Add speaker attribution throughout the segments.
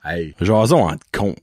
Speaker 1: Hey, jason entre con.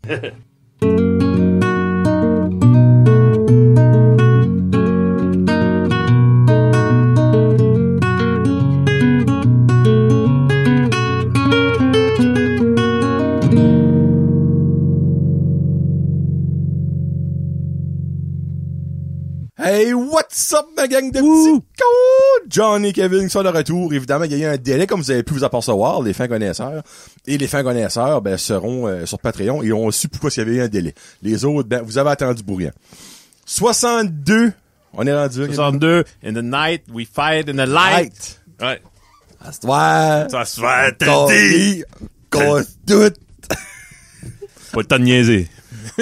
Speaker 1: Hey, what's up, ma gang de petits cons? Johnny et Kevin sont de retour. Évidemment, il y a eu un délai, comme vous avez pu vous apercevoir, les fins connaisseurs. Et les fins connaisseurs, ben, seront sur Patreon et ont su pourquoi il y avait eu un délai. Les autres, ben, vous avez attendu pour rien. 62, on est rendu là.
Speaker 2: 62, in the night, we fight in the light. Ouais.
Speaker 1: À ce soir,
Speaker 2: Ça se fait, t'as dit.
Speaker 1: qu'on se doute.
Speaker 2: Pas le temps de niaiser.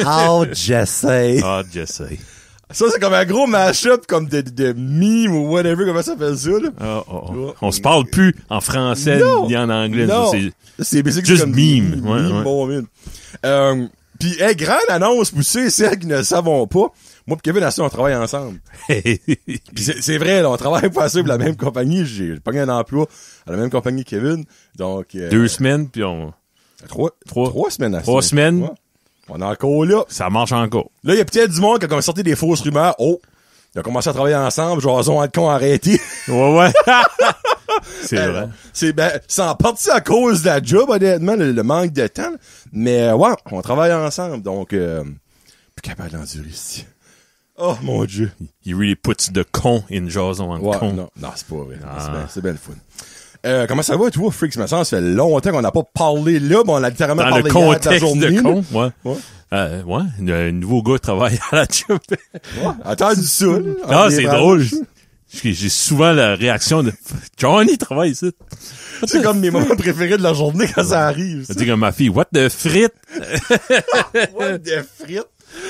Speaker 1: Oh, j'essaie.
Speaker 2: Ah, j'essaie.
Speaker 1: Ça, c'est comme un gros mash-up, comme de meme ou whatever, comment ça s'appelle ça, là?
Speaker 2: On se parle plus en français ni en anglais.
Speaker 1: Non.
Speaker 2: Ça,
Speaker 1: C'est basic
Speaker 2: juste
Speaker 1: comme
Speaker 2: meme. Ouais,
Speaker 1: meme,
Speaker 2: ouais.
Speaker 1: bon meme. Pis, hey, grande annonce pour ceux et celles qui ne le savent pas. Moi pis Kevin, à ça, on travaille ensemble. Pis c'est vrai, là, on travaille pas assez pour la même compagnie. J'ai pas un emploi à la même compagnie que Kevin. Donc,
Speaker 2: 2 semaines, puis on...
Speaker 1: Trois semaines à ça.
Speaker 2: 3 semaines.
Speaker 1: Ouais. On est encore là.
Speaker 2: Ça marche encore.
Speaker 1: Là, il y a peut-être du monde qui a sorti des fausses rumeurs. Oh! Ils ont commencé à travailler ensemble. Jason entre con arrêté.
Speaker 2: Ouais. C'est vrai.
Speaker 1: C'est en partie à cause de la job, honnêtement, le manque de temps. Mais, ouais, on travaille ensemble. Donc, plus capable d'endurer ici. Oh, mon Dieu.
Speaker 2: He really puts the con in jason en
Speaker 1: Ouais,
Speaker 2: con.
Speaker 1: non, c'est pas vrai. C'est bien le fun. Comment ça va, toi, Freaks? Ça fait longtemps qu'on n'a pas parlé là, mais on a littéralement
Speaker 2: Dans
Speaker 1: parlé
Speaker 2: le
Speaker 1: hier de la
Speaker 2: contexte
Speaker 1: journée.
Speaker 2: de con, ouais.
Speaker 1: Ouais.
Speaker 2: Un nouveau gars travaille à la job.
Speaker 1: Ouais, attendu ça, là.
Speaker 2: Ah, c'est drôle. J'ai souvent la réaction de Johnny travaille ici.
Speaker 1: C'est comme mes moments préférés de la journée quand ça arrive.
Speaker 2: Je dis comme ma fille, what the frites?
Speaker 1: Ouais, des frites.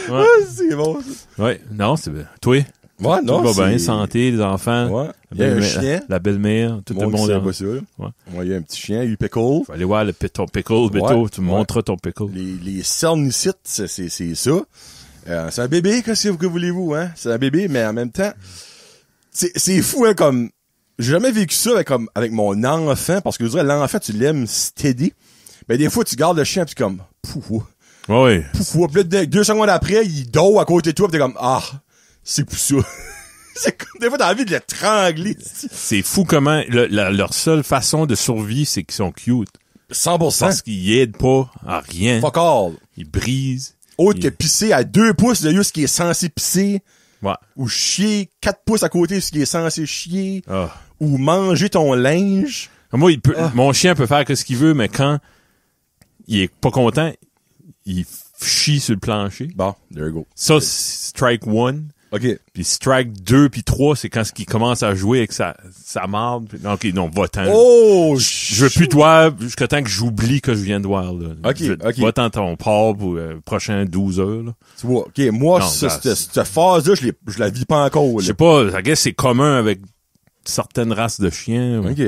Speaker 2: Ouais.
Speaker 1: Ah, c'est bon, ça.
Speaker 2: Ouais, non, c'est bien. Toi?
Speaker 1: Ouais, non,
Speaker 2: Tout va bien,
Speaker 1: c'est...
Speaker 2: santé, les enfants.
Speaker 1: Ouais. Il y a un chien.
Speaker 2: La belle-mère, tout le monde.
Speaker 1: Pas ça, là.
Speaker 2: Ouais.
Speaker 1: Ouais, il y a un petit chien, il y a eu Pickle.
Speaker 2: Faut aller voir ton pickle, bientôt. Tu me montreras ton pickle.
Speaker 1: Les cernicytes, c'est ça. C'est un bébé, que voulez-vous, hein? C'est un bébé, mais en même temps, c'est fou, hein, comme, j'ai jamais vécu ça avec mon enfant, parce que je dirais, l'enfant, tu l'aimes steady. Mais des fois, tu gardes le chien, pis tu comme, pouf.
Speaker 2: Ouais.
Speaker 1: Pouf. Puis là, 2 secondes après, il dort à côté de toi, pis t'es comme, ah, c'est pour ça. C'est comme, des fois, t'as envie de l'étrangler.
Speaker 2: C'est fou comment leur seule façon de survie, c'est qu'ils sont cute.
Speaker 1: 100%.
Speaker 2: Parce qu'ils aident pas à rien.
Speaker 1: Fuck all.
Speaker 2: Ils brisent.
Speaker 1: Autre que pisser à 2 pouces de ce qui est censé pisser.
Speaker 2: Ouais.
Speaker 1: Ou chier 4 pouces à côté de ce qui est censé chier.
Speaker 2: Ah.
Speaker 1: Ou manger ton linge.
Speaker 2: Moi, mon chien peut faire ce qu'il veut, mais quand il est pas content, il chie sur le plancher.
Speaker 1: Bon, there you go.
Speaker 2: Ça, c'est strike 1.
Speaker 1: OK.
Speaker 2: Puis strike 2 puis 3, c'est quand il commence à jouer avec sa marde. Donc, non, va-t'en.
Speaker 1: Oh!
Speaker 2: Je veux plus toi jusqu'à temps que j'oublie que je viens de voir, là.
Speaker 1: OK.
Speaker 2: Va-t'en ton port pour prochain 12 heures, là.
Speaker 1: Tu vois, OK, moi,
Speaker 2: Non,
Speaker 1: cette phase-là, je la vis pas encore,
Speaker 2: Je
Speaker 1: là.
Speaker 2: sais pas, I guess c'est commun avec certaines races de chiens.
Speaker 1: OK.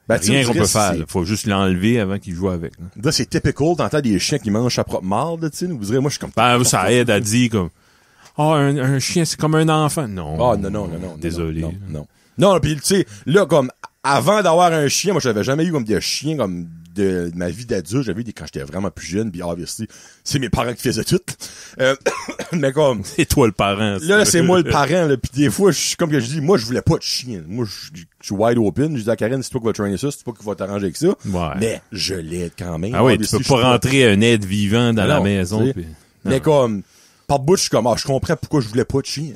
Speaker 1: Ben,
Speaker 2: Rien qu'on peut faire,
Speaker 1: c'est...
Speaker 2: là. Faut juste l'enlever avant qu'il joue avec, là.
Speaker 1: Là, c'est typical, t'entends des chiens qui mangent sa propre marde, tu sais. Vous direz, moi, je suis comme...
Speaker 2: Ben, ça aide à dire comme, un chien, c'est comme un enfant. Non.
Speaker 1: Ah, non.
Speaker 2: Désolé.
Speaker 1: Non, pis tu sais, là, comme, avant d'avoir un chien, moi, j'avais jamais eu comme des chiens, comme, de ma vie d'adulte. J'avais eu quand j'étais vraiment plus jeune, pis obviously, c'est mes parents qui faisaient tout. Mais comme...
Speaker 2: C'est toi le parent.
Speaker 1: Là, c'est moi le parent, là, pis des fois, comme que je dis, moi, je voulais pas de chien. Moi, je suis wide open. Je dis à Karen, c'est toi qui vas traîner ça, c'est toi qui vas t'arranger avec ça.
Speaker 2: Ouais.
Speaker 1: Mais je l'aide quand même.
Speaker 2: Ah oui, tu peux pas rentrer un être vivant dans la
Speaker 1: Non,
Speaker 2: maison.
Speaker 1: tu sais. Mais comme, par bout, je suis comme, je comprends pourquoi je voulais pas de chien.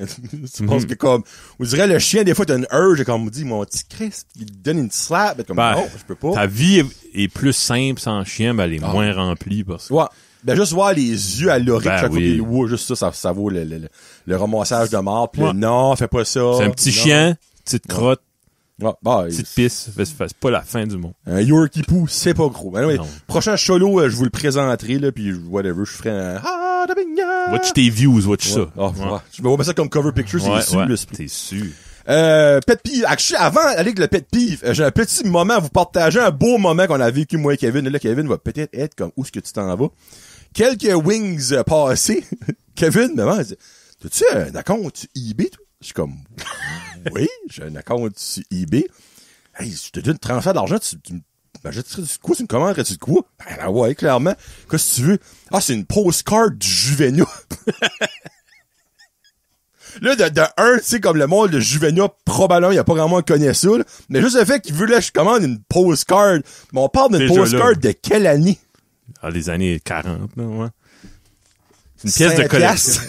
Speaker 1: Tu penses que comme, on dirait le chien, des fois, t'as une urge, et comme on dit, mon petit Christ, il te donne une slap, comme, non, je peux pas.
Speaker 2: Ta vie est plus simple sans chien, ben, elle est moins remplie parce que.
Speaker 1: Ouais. Ben, juste voir les yeux à l'oreille, chaque fois qu'il
Speaker 2: oui.
Speaker 1: juste ça vaut le ramassage de mort, pis non, fais pas ça.
Speaker 2: C'est un petit chien, petite crotte,
Speaker 1: Ouais, bah,
Speaker 2: petite pisse, c'est pas la fin du monde.
Speaker 1: un Yorkie Poo, c'est pas gros. Anyway,
Speaker 2: Non.
Speaker 1: prochain solo, je vous le présenterai, là, pis whatever, je ferai un
Speaker 2: Watch tes views, watch ça.
Speaker 1: Oh, ouais. Je vais mettre ça comme cover picture, c'est sûr, le split.
Speaker 2: T'es sûr.
Speaker 1: Pet peeve. Actually, avant d'aller avec le pet peeve, j'ai un petit moment à vous partager, un beau moment qu'on a vécu, moi et Kevin. Et là, Kevin va peut-être être comme, où est-ce que tu t'en vas? Quelques wings passés. Kevin, maman, elle dit, t'as-tu un compte eBay, toi? Je suis comme, oui, j'ai un compte sur eBay. Hey, je te donne un transfert d'argent, j'achèterais du quoi? Tu me commanderais-tu de quoi? Ben, ouais, clairement. Qu'est-ce que tu veux? Ah, c'est une postcard du Juvenia. Là, de un, tu sais, comme le monde de Juvenia, probablement, il y a pas grand monde qui connaît ça, là. Mais juste le fait qu'il veut, là, je commande une postcard. Mais on parle d'une postcard de quelle année?
Speaker 2: Ah, les années 40, là, ouais. C'est une pièce de collection.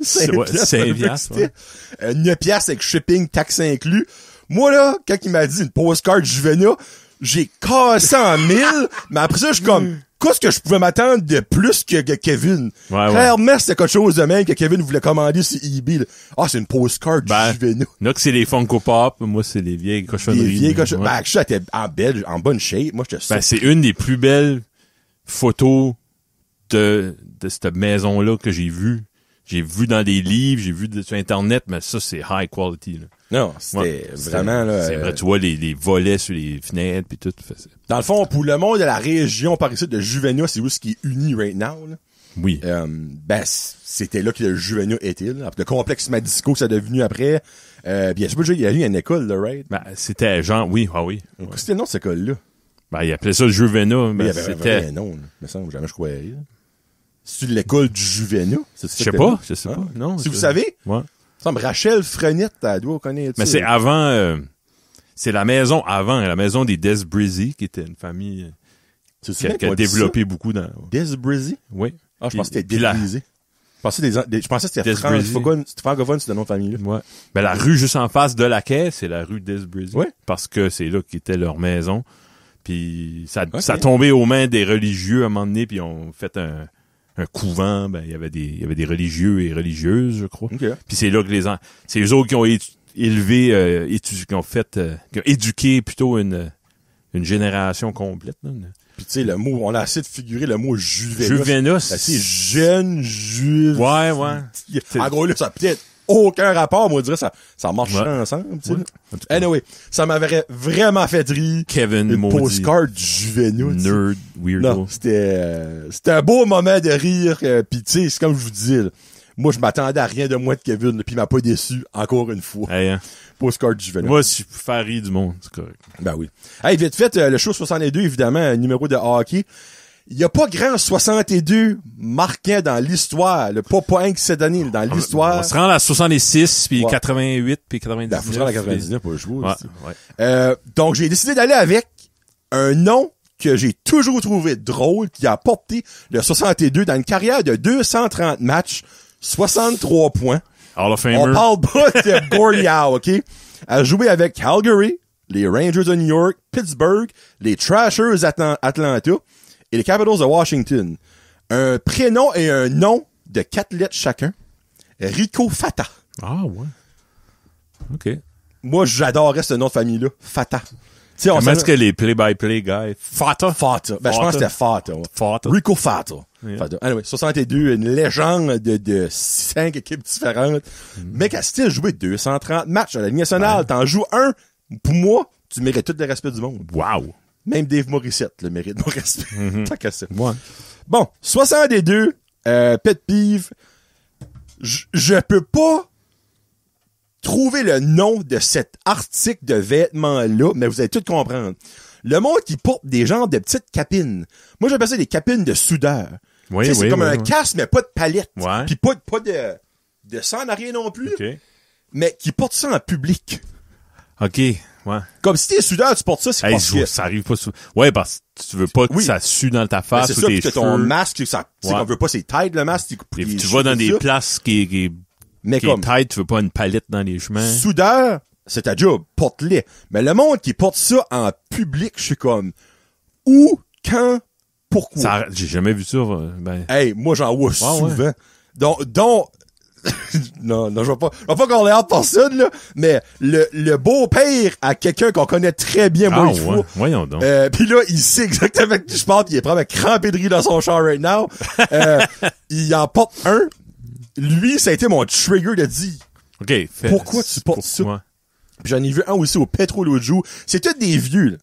Speaker 2: 5 piastres.
Speaker 1: 9 piastres avec shipping, taxe inclus. Moi, là, quand il m'a dit une postcard Juvenia, j'ai cassé en 1000, mais après ça, je suis comme, qu'est-ce que je pouvais m'attendre de plus que Kevin?
Speaker 2: Ouais,
Speaker 1: Clairement, c'était quelque chose de même que Kevin voulait commander sur eBay, là. Ah, c'est une postcard Juvenia.
Speaker 2: Là, que c'est les Funko Pop, moi, c'est les vieilles cochonneries.
Speaker 1: Les vieilles cochonneries. Ben, je était en bonne shape. Moi, j'étais sûr.
Speaker 2: Ben, c'est une des plus belles photos de cette maison-là que j'ai vue. J'ai vu dans des livres, j'ai vu sur Internet, mais ça, c'est high quality, là.
Speaker 1: Non, c'était vraiment, là.
Speaker 2: C'est vrai, tu vois les volets sur les fenêtres pis tout.
Speaker 1: Dans le fond, pour le monde de la région par ici de Juvenia, c'est où ce qui est uni right now, là.
Speaker 2: Oui.
Speaker 1: Ben, c'était là que le Juvenia était, là. Le complexe Madisco que ça a devenu après. Bien sûr, il y a eu une école, là, right?
Speaker 2: Ben, c'était genre, oui.
Speaker 1: C'était le nom de cette école-là?
Speaker 2: Ben, il appelait ça Juvenia, mais
Speaker 1: il y avait
Speaker 2: c'était...
Speaker 1: un nom, là. Me semble, jamais je croyais, là. C'est l'école du Juvenia?
Speaker 2: Je sais pas. Non.
Speaker 1: Si vous savez?
Speaker 2: Ouais.
Speaker 1: Ça me Rachel Frenette, elle doit connaître.
Speaker 2: Mais c'est avant, c'est la maison avant, la maison des Desbrizzy, qui était une famille qui a développé beaucoup dans...
Speaker 1: Desbrizzy?
Speaker 2: Oui.
Speaker 1: Ah, je pensais que c'était Desbrizzy. Je pensais que c'était francophone, c'est le nom de famille-là.
Speaker 2: Ouais. Ben, la rue juste en face de la quai, c'est la rue Desbrizzy.
Speaker 1: Ouais.
Speaker 2: Parce que c'est là qu'était leur maison. Puis ça a tombé aux mains des religieux à un moment donné, puis ils ont fait un couvent, ben il y avait des religieux et religieuses, je crois.
Speaker 1: Okay.
Speaker 2: Puis c'est là que c'est eux autres qui ont élevé qui ont éduqué plutôt une génération complète, là.
Speaker 1: Puis tu sais le mot, on a assez de figurer le mot Juvenia.
Speaker 2: Juvenia,
Speaker 1: c'est jeune juve.
Speaker 2: Ouais.
Speaker 1: En gros là, ça a peut-être aucun rapport, moi je dirais ça marche ensemble, tu sais. Ouais. Anyway, ça m'avait vraiment fait rire.
Speaker 2: Kevin
Speaker 1: une
Speaker 2: maudit.
Speaker 1: Postcard du Juvenia.
Speaker 2: Nerd, weirdo.
Speaker 1: Non, c'était un beau moment de rire, puis tu sais, c'est comme je vous dis, là, moi je m'attendais à rien de moi de Kevin, puis il m'a pas déçu encore une fois.
Speaker 2: Hey, hein.
Speaker 1: Postcard du Juvenia.
Speaker 2: Moi, si je peux faire rire du monde, c'est correct.
Speaker 1: Ben oui. Hey, vite fait, le show 62, évidemment, un numéro de hockey. Il y a pas grand 62 marquant dans l'histoire, pas un que cette année, dans l'histoire.
Speaker 2: On se rend à 66, puis 88, puis 99.
Speaker 1: Ben, faut se rendre à 99 pour le jouer.
Speaker 2: Ouais.
Speaker 1: Donc, j'ai décidé d'aller avec un nom que j'ai toujours trouvé drôle, qui a porté le 62 dans une carrière de 230 matchs, 63 points.
Speaker 2: Hall of Famer.
Speaker 1: On parle pas de Goriao, OK? A joué avec Calgary, les Rangers de New York, Pittsburgh, les Trashers Atlanta et les Capitals de Washington. Un prénom et un nom de 4 lettres chacun. Rico Fata.
Speaker 2: Ah, ouais. OK.
Speaker 1: Moi, j'adorais ce nom de famille-là. Fata.
Speaker 2: Comment est-ce que les play-by-play guys? Fata.
Speaker 1: Ben, je pense que c'était Fata. Ouais.
Speaker 2: Fata.
Speaker 1: Rico Fata.
Speaker 2: Yeah.
Speaker 1: Fata. Anyway, 62, une légende de 5 équipes différentes. Mec, a style joué 230 matchs à la Ligue nationale. Ouais. T'en joues un. Pour moi, tu mérites tout le respect du monde.
Speaker 2: Wow.
Speaker 1: Même Dave Morissette le mérite mon respect. Tant qu'à ça.
Speaker 2: Ouais.
Speaker 1: Bon, 62, pet peeve. Je peux pas trouver le nom de cet article de vêtements-là, mais vous allez tout comprendre. Le monde qui porte des genres de petites capines. Moi, j'appelle ça des capines de soudeur.
Speaker 2: Oui,
Speaker 1: c'est comme un casque, mais pas de palette.
Speaker 2: Ouais.
Speaker 1: Puis pas de sang en arrière non plus.
Speaker 2: Okay.
Speaker 1: Mais qui porte ça en public.
Speaker 2: OK, ouais.
Speaker 1: Comme si t'es soudeur, tu portes ça, c'est parce que...
Speaker 2: Ça arrive pas souvent. Ouais, parce que tu veux pas que ça sue dans ta face ou tes cheveux.
Speaker 1: C'est ça, ton masque, ça, tu sais, qu'on veut pas, c'est tight, le masque.
Speaker 2: Et tu vas dans des places qui est tight, tu veux pas une palette dans les chemins.
Speaker 1: Soudeur, c'est ta job, porte-les. Mais le monde qui porte ça en public, je suis comme, où, quand, pourquoi?
Speaker 2: J'ai jamais vu ça,
Speaker 1: Hey, moi, j'en vois souvent. Ouais. Donc, non, je vais pas qu'on l'ait hâte personne, là, mais le beau-père à quelqu'un qu'on connaît très bien, moi, il faut.
Speaker 2: Voyons donc.
Speaker 1: Pis là, il sait exactement de qui je parle, pis il est probablement crampé de rire dans son char right now. Il en porte un. Lui, ça a été mon trigger de dire.
Speaker 2: OK.
Speaker 1: Pourquoi tu portes ça? Puis j'en ai vu un aussi au Petro l'autre jour. C'est tous des vieux, là.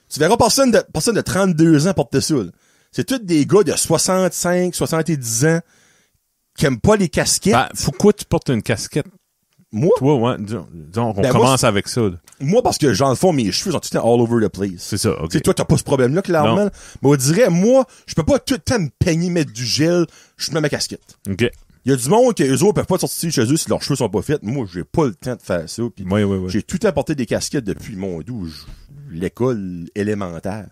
Speaker 1: Tu verras personne de 32 ans porter ça, là. C'est tous des gars de 65, 70 ans qui aiment pas les casquettes.
Speaker 2: Pourquoi tu portes une casquette?
Speaker 1: Moi?
Speaker 2: Toi, ouais. Disons on
Speaker 1: Ben,
Speaker 2: commence avec ça. Là.
Speaker 1: Moi, parce que, dans le fond, mes cheveux sont tout le temps all over the place.
Speaker 2: C'est ça, OK.
Speaker 1: Tu sais, toi, t'as pas ce problème-là, clairement.
Speaker 2: Non.
Speaker 1: Mais on dirait, moi, je peux pas tout le temps me peigner, mettre du gel, je mets ma casquette.
Speaker 2: OK.
Speaker 1: Il y a du monde que eux autres peuvent pas sortir chez eux si leurs cheveux sont pas faits. Moi, j'ai pas le temps de faire ça. Puis
Speaker 2: Oui.
Speaker 1: j'ai tout apporté des casquettes depuis mon l'école élémentaire.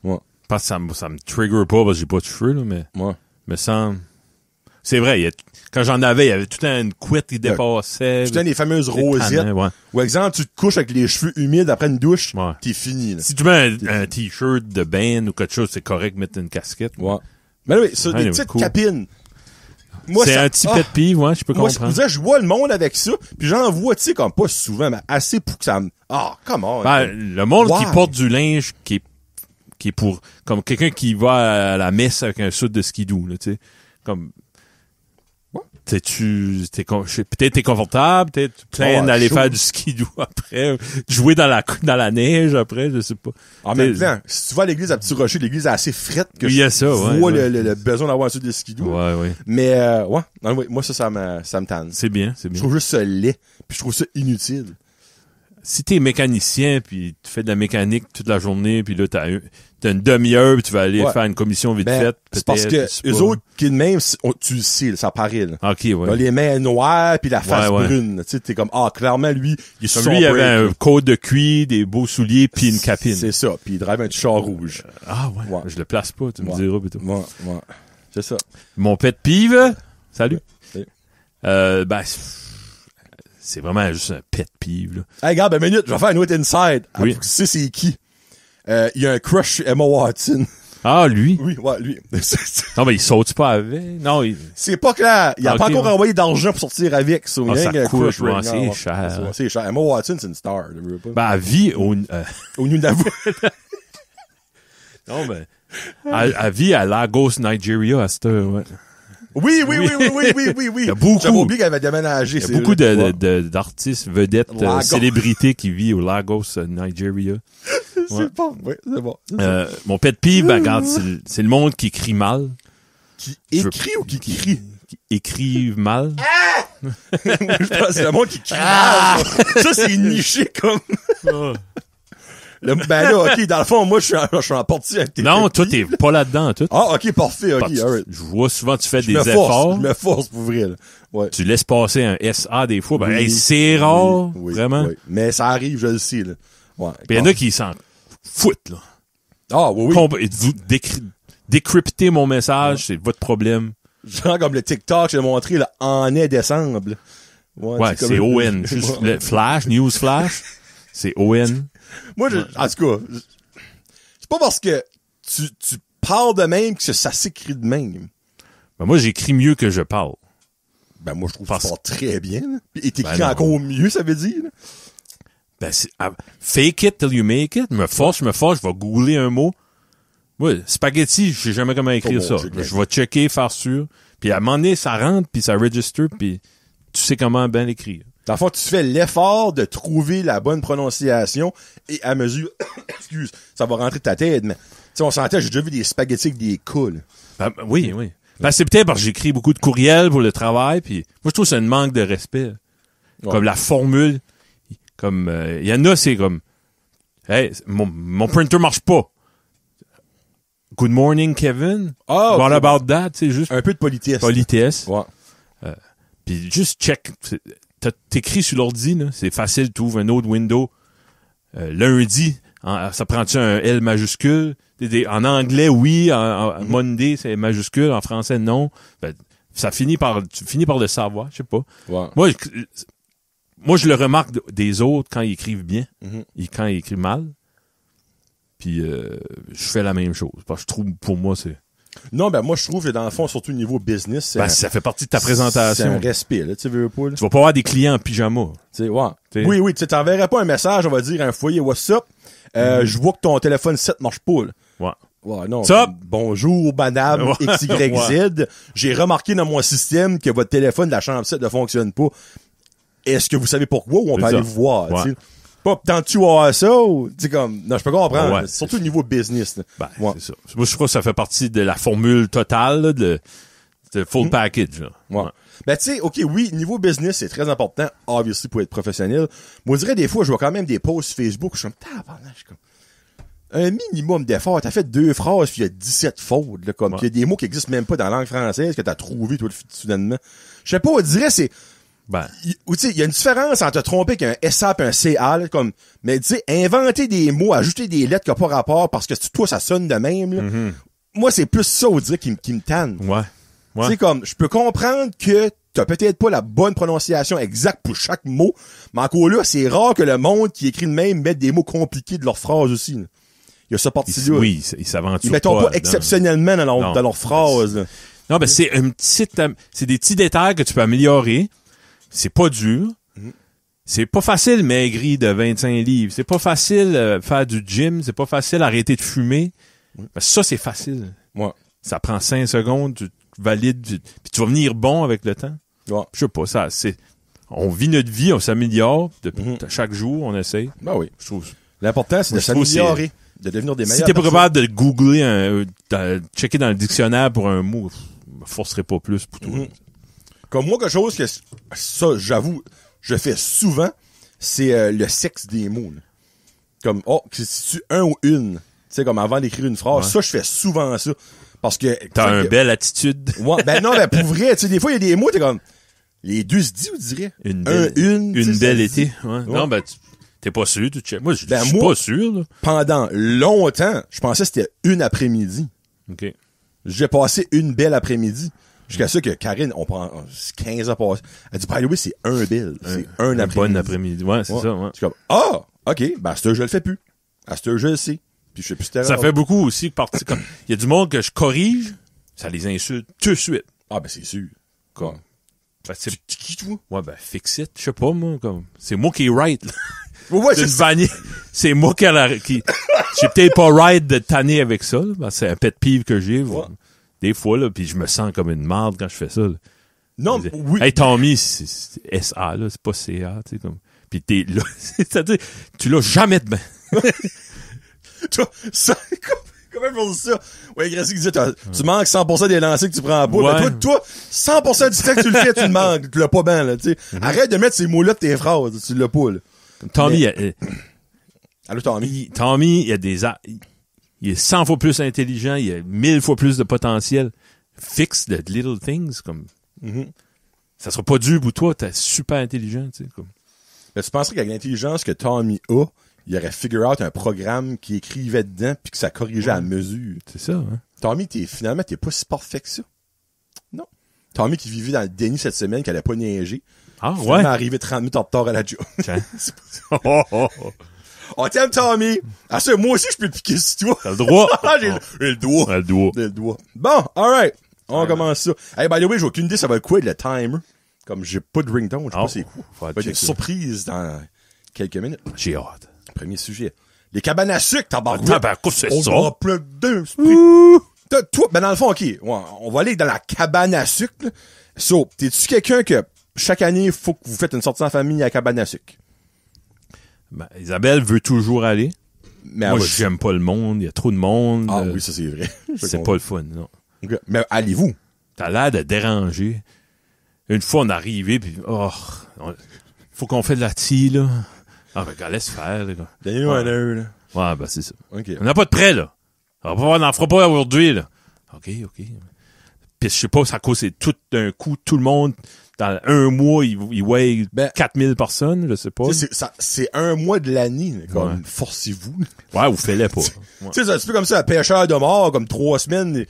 Speaker 1: Ouais.
Speaker 2: Parce que ça me trigger pas parce que j'ai pas de cheveux, là, mais...
Speaker 1: Ouais.
Speaker 2: Mais sans... C'est vrai, quand j'en avais, il y avait tout le temps une couette qui dépassait.
Speaker 1: Tu as les fameuses rosettes.
Speaker 2: Ouais.
Speaker 1: Ou exemple, tu te couches avec les cheveux humides après une douche,
Speaker 2: Ouais.
Speaker 1: t'es fini. Là.
Speaker 2: Si tu mets un t-shirt de band ou quelque chose, c'est correct de mettre une casquette.
Speaker 1: Ouais. Mais oui, ça, des petites
Speaker 2: cool.
Speaker 1: capines. Moi,
Speaker 2: C'est
Speaker 1: ça,
Speaker 2: un petit pet peeve, ouais, je peux
Speaker 1: moi,
Speaker 2: comprendre.
Speaker 1: je vois le monde avec ça, puis j'en vois, tu sais, comme pas souvent, mais assez pour que ça me... Ah, comment?
Speaker 2: Ben, le monde
Speaker 1: Why?
Speaker 2: qui porte du linge qui est pour, comme quelqu'un qui va à la messe avec un suit de skidoo, là, tu sais. Comme, peut-être t'es confortable, peut-être tu plains d'aller faire du skidoo après, jouer dans la neige après, je sais pas.
Speaker 1: En même temps, si tu vas à l'église à Petit Rocher, l'église est assez frette que
Speaker 2: il y a ça,
Speaker 1: je vois
Speaker 2: ouais.
Speaker 1: le besoin d'avoir un suit de skidoo.
Speaker 2: Ouais.
Speaker 1: Mais, ouais. Non, oui, moi, ça me tanne.
Speaker 2: C'est bien.
Speaker 1: Je trouve juste ça laid, puis je trouve ça inutile.
Speaker 2: Si t'es mécanicien puis tu fais de la mécanique toute la journée puis là t'as une demi-heure puis tu vas aller faire une commission vite faite,
Speaker 1: c'est parce que eux autres qui de même tu le sais là, ça paraît là.
Speaker 2: OK, ouais.
Speaker 1: Ils ont les mains noires puis la face brune, tu sais t'es comme clairement lui il est
Speaker 2: comme lui il avait un côte de cuir, des beaux souliers puis une capine.
Speaker 1: C'est ça, puis il drive un char rouge.
Speaker 2: Ouais. Je le place pas, tu me diras plutôt.
Speaker 1: Ouais. C'est ça.
Speaker 2: Mon pet peeve, salut.
Speaker 1: Ouais.
Speaker 2: C'est vraiment juste un pet peeve, là.
Speaker 1: Hey, regarde, minute, je vais faire un autre inside.
Speaker 2: Oui.
Speaker 1: Tu sais c'est qui? Il y a un crush sur Emma Watson.
Speaker 2: Ah, lui?
Speaker 1: Oui, ouais, lui.
Speaker 2: Non, mais il saute pas avec. Non,
Speaker 1: c'est pas clair. Il a pas encore envoyé d'argent pour sortir avec. Ça
Speaker 2: coûte, c'est cher.
Speaker 1: C'est cher. Emma Watson, c'est une star.
Speaker 2: Elle vit au
Speaker 1: Nunavut.
Speaker 2: Non, mais elle vit à Lagos, Nigeria, à cette heure, ouais.
Speaker 1: Oui.
Speaker 2: Il y a beaucoup.
Speaker 1: J'avais oublié qu'elle avait déménagé.
Speaker 2: Il y a beaucoup d'artistes, vedettes, célébrités qui vivent au Lagos, Nigeria.
Speaker 1: C'est bon. Oui, c'est bon.
Speaker 2: Mon pet peeve, regarde, c'est le monde qui écrit mal.
Speaker 1: Qui écrit ou qui crie?
Speaker 2: Qui écrivent mal.
Speaker 1: Je pense que c'est le monde qui crie mal. Ça, c'est niché comme... Ben là, OK, dans le fond, moi, je suis en partie avec tes
Speaker 2: Non, toi, t'es pas là-dedans, tout.
Speaker 1: Ah, OK, parfait, OK, alright.
Speaker 2: Je vois souvent, tu fais des efforts.
Speaker 1: Je me force pour vrai, là. Ouais.
Speaker 2: Tu laisses passer un SA des fois. C'est rare, vraiment.
Speaker 1: Oui. Mais ça arrive, je le sais, là. Ouais.
Speaker 2: Il y en a qui s'en foutent, là.
Speaker 1: Ah, oui.
Speaker 2: Vous décryptez mon message, c'est votre problème.
Speaker 1: Genre comme le TikTok, je l'ai montré, là, en décembre.
Speaker 2: Ouais, c'est ON. Juste le flash, news flash, c'est ON.
Speaker 1: Moi, en tout cas, c'est pas parce que tu parles de même que ça s'écrit de même.
Speaker 2: Ben moi, j'écris mieux que je parle.
Speaker 1: Ben moi, je trouve que tu parles très bien. Là. Et t'écris encore mieux, ça veut dire. Là.
Speaker 2: Ben fake it till you make it. Je me force, je vais googler un mot. Moi, spaghetti, je sais jamais comment écrire ça. Je vais checker, faire sûr. Puis à un moment donné, ça rentre, puis ça register, puis tu sais comment bien l'écrire.
Speaker 1: Dans le fond, tu fais l'effort de trouver la bonne prononciation et à mesure, ça va rentrer de ta tête, mais, tu sais, on s'entend, j'ai déjà vu des spaghettis avec des coups,
Speaker 2: oui. Ben, c'est peut-être parce que j'écris beaucoup de courriels pour le travail, puis moi, je trouve que c'est un manque de respect. Ouais. Comme la formule, comme, il y en a, c'est comme, hey, mon printer marche pas. Good morning, Kevin.
Speaker 1: Oh,
Speaker 2: what about that? C'est juste.
Speaker 1: Un peu de politesse.
Speaker 2: Ouais. Puis juste check. T'écris sur l'ordi, là, c'est facile, tu ouvres un autre window. Lundi, ça prend-tu un L majuscule? En anglais, oui. En Monday, c'est majuscule. En français, non. Ben, tu finis par le savoir, je sais pas.
Speaker 1: Ouais.
Speaker 2: Moi, je le remarque des autres quand ils écrivent bien et quand ils écrivent mal. Puis je fais la même chose. Parce que je trouve, pour moi, c'est...
Speaker 1: Non, ben moi je trouve que dans le fond, surtout au niveau business,
Speaker 2: ça fait partie de ta présentation.
Speaker 1: C'est un respect, là, tu veux pas. Là.
Speaker 2: Tu vas pas avoir des clients en pyjama.
Speaker 1: Oui, tu t'enverrais pas un message, on va dire un foyer what's up. Je vois que ton téléphone 7 marche pas. Là. Ouais, non. Bonjour, madame XYZ. J'ai remarqué dans mon système que votre téléphone de la chambre 7 ne fonctionne pas. Est-ce que vous savez pourquoi ou on peut aller vous voir, tu sais? Pas tant-tu voir ça ou, tu sais, comme, non, je peux comprendre. Surtout au niveau business, là.
Speaker 2: C'est ça. Moi, je crois que ça fait partie de la formule totale, là, C'est le full package, là.
Speaker 1: Ouais. Ben, tu sais, OK, oui, niveau business, c'est très important, obviously, pour être professionnel. Moi, je dirais, des fois, je vois quand même des posts Facebook, je suis comme, tabarnak, je suis comme, un minimum d'effort. T'as fait 2 phrases, puis il y a 17 fautes, là, comme, puis il y a des mots qui existent même pas dans la langue française que t'as trouvé, toi, soudainement. Je sais pas, on dirait, c'est,
Speaker 2: Ben.
Speaker 1: tu sais, il y a une différence entre te tromper qu'un SA et un CA, là, comme, mais tu sais, inventer des mots, ajouter des lettres qui n'ont pas rapport parce que toi, ça sonne de même, là. Moi, c'est plus ça, on dirait, qui me tanne.
Speaker 2: Ouais.
Speaker 1: Tu sais, comme, je peux comprendre que t'as peut-être pas la bonne prononciation exacte pour chaque mot, mais encore là, c'est rare que le monde qui écrit de même mette des mots compliqués de leurs phrases aussi, là. Il y a ça partie-là.
Speaker 2: Oui, ils s'aventurent
Speaker 1: Ils mettent pas exceptionnellement dans leurs phrases, là.
Speaker 2: Non, ben, c'est c'est des petits détails que tu peux améliorer. C'est pas dur. C'est pas facile maigrir de 25 livres. C'est pas facile faire du gym. C'est pas facile arrêter de fumer. Ben, ça, c'est facile.
Speaker 1: Ouais.
Speaker 2: Ça prend 5 secondes, tu valides, puis tu vas venir bon avec le temps.
Speaker 1: Ouais.
Speaker 2: Je sais pas, on vit notre vie, on s'améliore. Chaque jour, on essaye.
Speaker 1: Ben oui.
Speaker 2: Je trouve.
Speaker 1: L'important, c'est de s'améliorer, de devenir des meilleurs.
Speaker 2: Si t'es pas capable de googler, de checker dans le dictionnaire pour un mot, je me forcerai pas plus pour toi.
Speaker 1: Comme moi, quelque chose que, ça, j'avoue, je fais souvent, c'est le sexe des mots, là. Comme, si tu un ou une, tu sais, comme avant d'écrire une phrase, ça, je fais souvent ça. Parce que...
Speaker 2: T'as une belle attitude.
Speaker 1: Ouais, ben non, ben pour vrai, tu sais, des fois, il y a des mots, t'es comme, les deux se dit, on dirait.
Speaker 2: Une belle été. Ouais. Non, ben, t'es pas sûr, tu check. Moi, je suis pas sûr, là.
Speaker 1: Pendant longtemps, je pensais que c'était une après-midi.
Speaker 2: OK.
Speaker 1: J'ai passé une belle après-midi. Jusqu'à ça que Karine, on prend 15 ans passé. Elle dit, by the way, c'est un belle. C'est un après-midi.
Speaker 2: Bon après-midi. Ouais, c'est ça, ouais.
Speaker 1: Je suis comme, OK, ben, à cette heure, je le fais plus. À cette heure, je le sais. Puis je sais plus
Speaker 2: ça fait beaucoup aussi partie comme, il y a du monde que je corrige, ça les insulte tout de suite.
Speaker 1: Ah, ben, c'est sûr. Quoi?
Speaker 2: Ben, c'est
Speaker 1: qui, toi?
Speaker 2: Ouais, ben, fix it. Je sais pas, moi, comme, c'est moi qui est right, là.
Speaker 1: Ouais,
Speaker 2: c'est une vanille. C'est moi qui j'ai peut-être pas right de tanner avec ça, là. Ben, c'est un pet peeve que j'ai, des fois, là, puis je me sens comme une marde quand je fais ça, là.
Speaker 1: Non, oui.
Speaker 2: Hey, Tommy, c'est SA, là, c'est pas CA, tu sais, comme, pis t'es là, c'est-à-dire, tu l'as jamais de bain.
Speaker 1: Toi, ça, comment je pense ça? Ouais, Gracie qui disait, tu manques 100% des lancers que tu prends pas.
Speaker 2: Ouais.
Speaker 1: Ben, toi, 100% du temps que tu le fais, tu le manques. Tu l'as pas bien, là, tu sais. Arrête de mettre ces mots-là de tes phrases. Tu l'as pas, là.
Speaker 2: Tommy,
Speaker 1: Allô, Tommy?
Speaker 2: Tommy, il est 100 fois plus intelligent, il a 1000 fois plus de potentiel. Fix the little things, comme, ça sera pas dur pour toi, t'es super intelligent, tu sais, comme.
Speaker 1: Ben, tu penserais qu'avec l'intelligence que Tommy a, il aurait figure out un programme qui écrivait dedans puis que ça corrigeait à mesure.
Speaker 2: C'est ça, hein?
Speaker 1: Tommy, finalement, t'es pas si parfait que ça. Non. Tommy qui vivait dans le déni cette semaine, qu'elle allait pas neiger.
Speaker 2: Ah,
Speaker 1: finalement,
Speaker 2: ouais?
Speaker 1: arrivé 30 minutes en retard à la job.
Speaker 2: Oh.
Speaker 1: On t'aime, Tommy. Ah, ça, moi aussi, je peux te piquer sur toi.
Speaker 2: T'as le droit.
Speaker 1: J'ai le doigt.
Speaker 2: Le doigt.
Speaker 1: Bon, alright. On commence ça. Hey, by the way, j'ai aucune idée ça va être quoi le timer. Comme j'ai pas de ringtone, je sais pas c'est quoi.
Speaker 2: Faut
Speaker 1: va être une surprise dans quelques minutes.
Speaker 2: J'ai hâte.
Speaker 1: Premier sujet. Les cabanes à sucre, tabarouette.
Speaker 2: C'est
Speaker 1: On
Speaker 2: ça.
Speaker 1: va plein d'un toi, ben dans le fond, OK, ouais, on va aller dans la cabane à sucre. Là. So, t'es-tu quelqu'un que chaque année, il faut que vous faites une sortie en famille à la cabane à sucre?
Speaker 2: Ben, Isabelle veut toujours aller.
Speaker 1: Mais
Speaker 2: moi, j'aime pas le monde. Il y a trop de monde.
Speaker 1: Ah oui, ça c'est vrai.
Speaker 2: C'est pas le fun, non.
Speaker 1: Okay. Mais allez-vous?
Speaker 2: T'as l'air de déranger. Une fois, on est arrivé, puis faut qu'on fait de la tea, là. Ah, ben, laisse faire, là.
Speaker 1: Donnez-nous un heure, là.
Speaker 2: Ouais, ben, c'est ça.
Speaker 1: Okay.
Speaker 2: On n'a pas de prêt, là. On n'en fera pas aujourd'hui, là. OK. Puis, je sais pas, ça cause, c'est tout d'un coup, tout le monde, dans un mois, il weigh 4000 personnes, je sais pas.
Speaker 1: C'est un mois de l'année, comme, forcez-vous.
Speaker 2: Ouais, ou fais-le pas.
Speaker 1: Tu sais, c'est un petit peu comme ça, un pêcheur de mort, comme 3 semaines,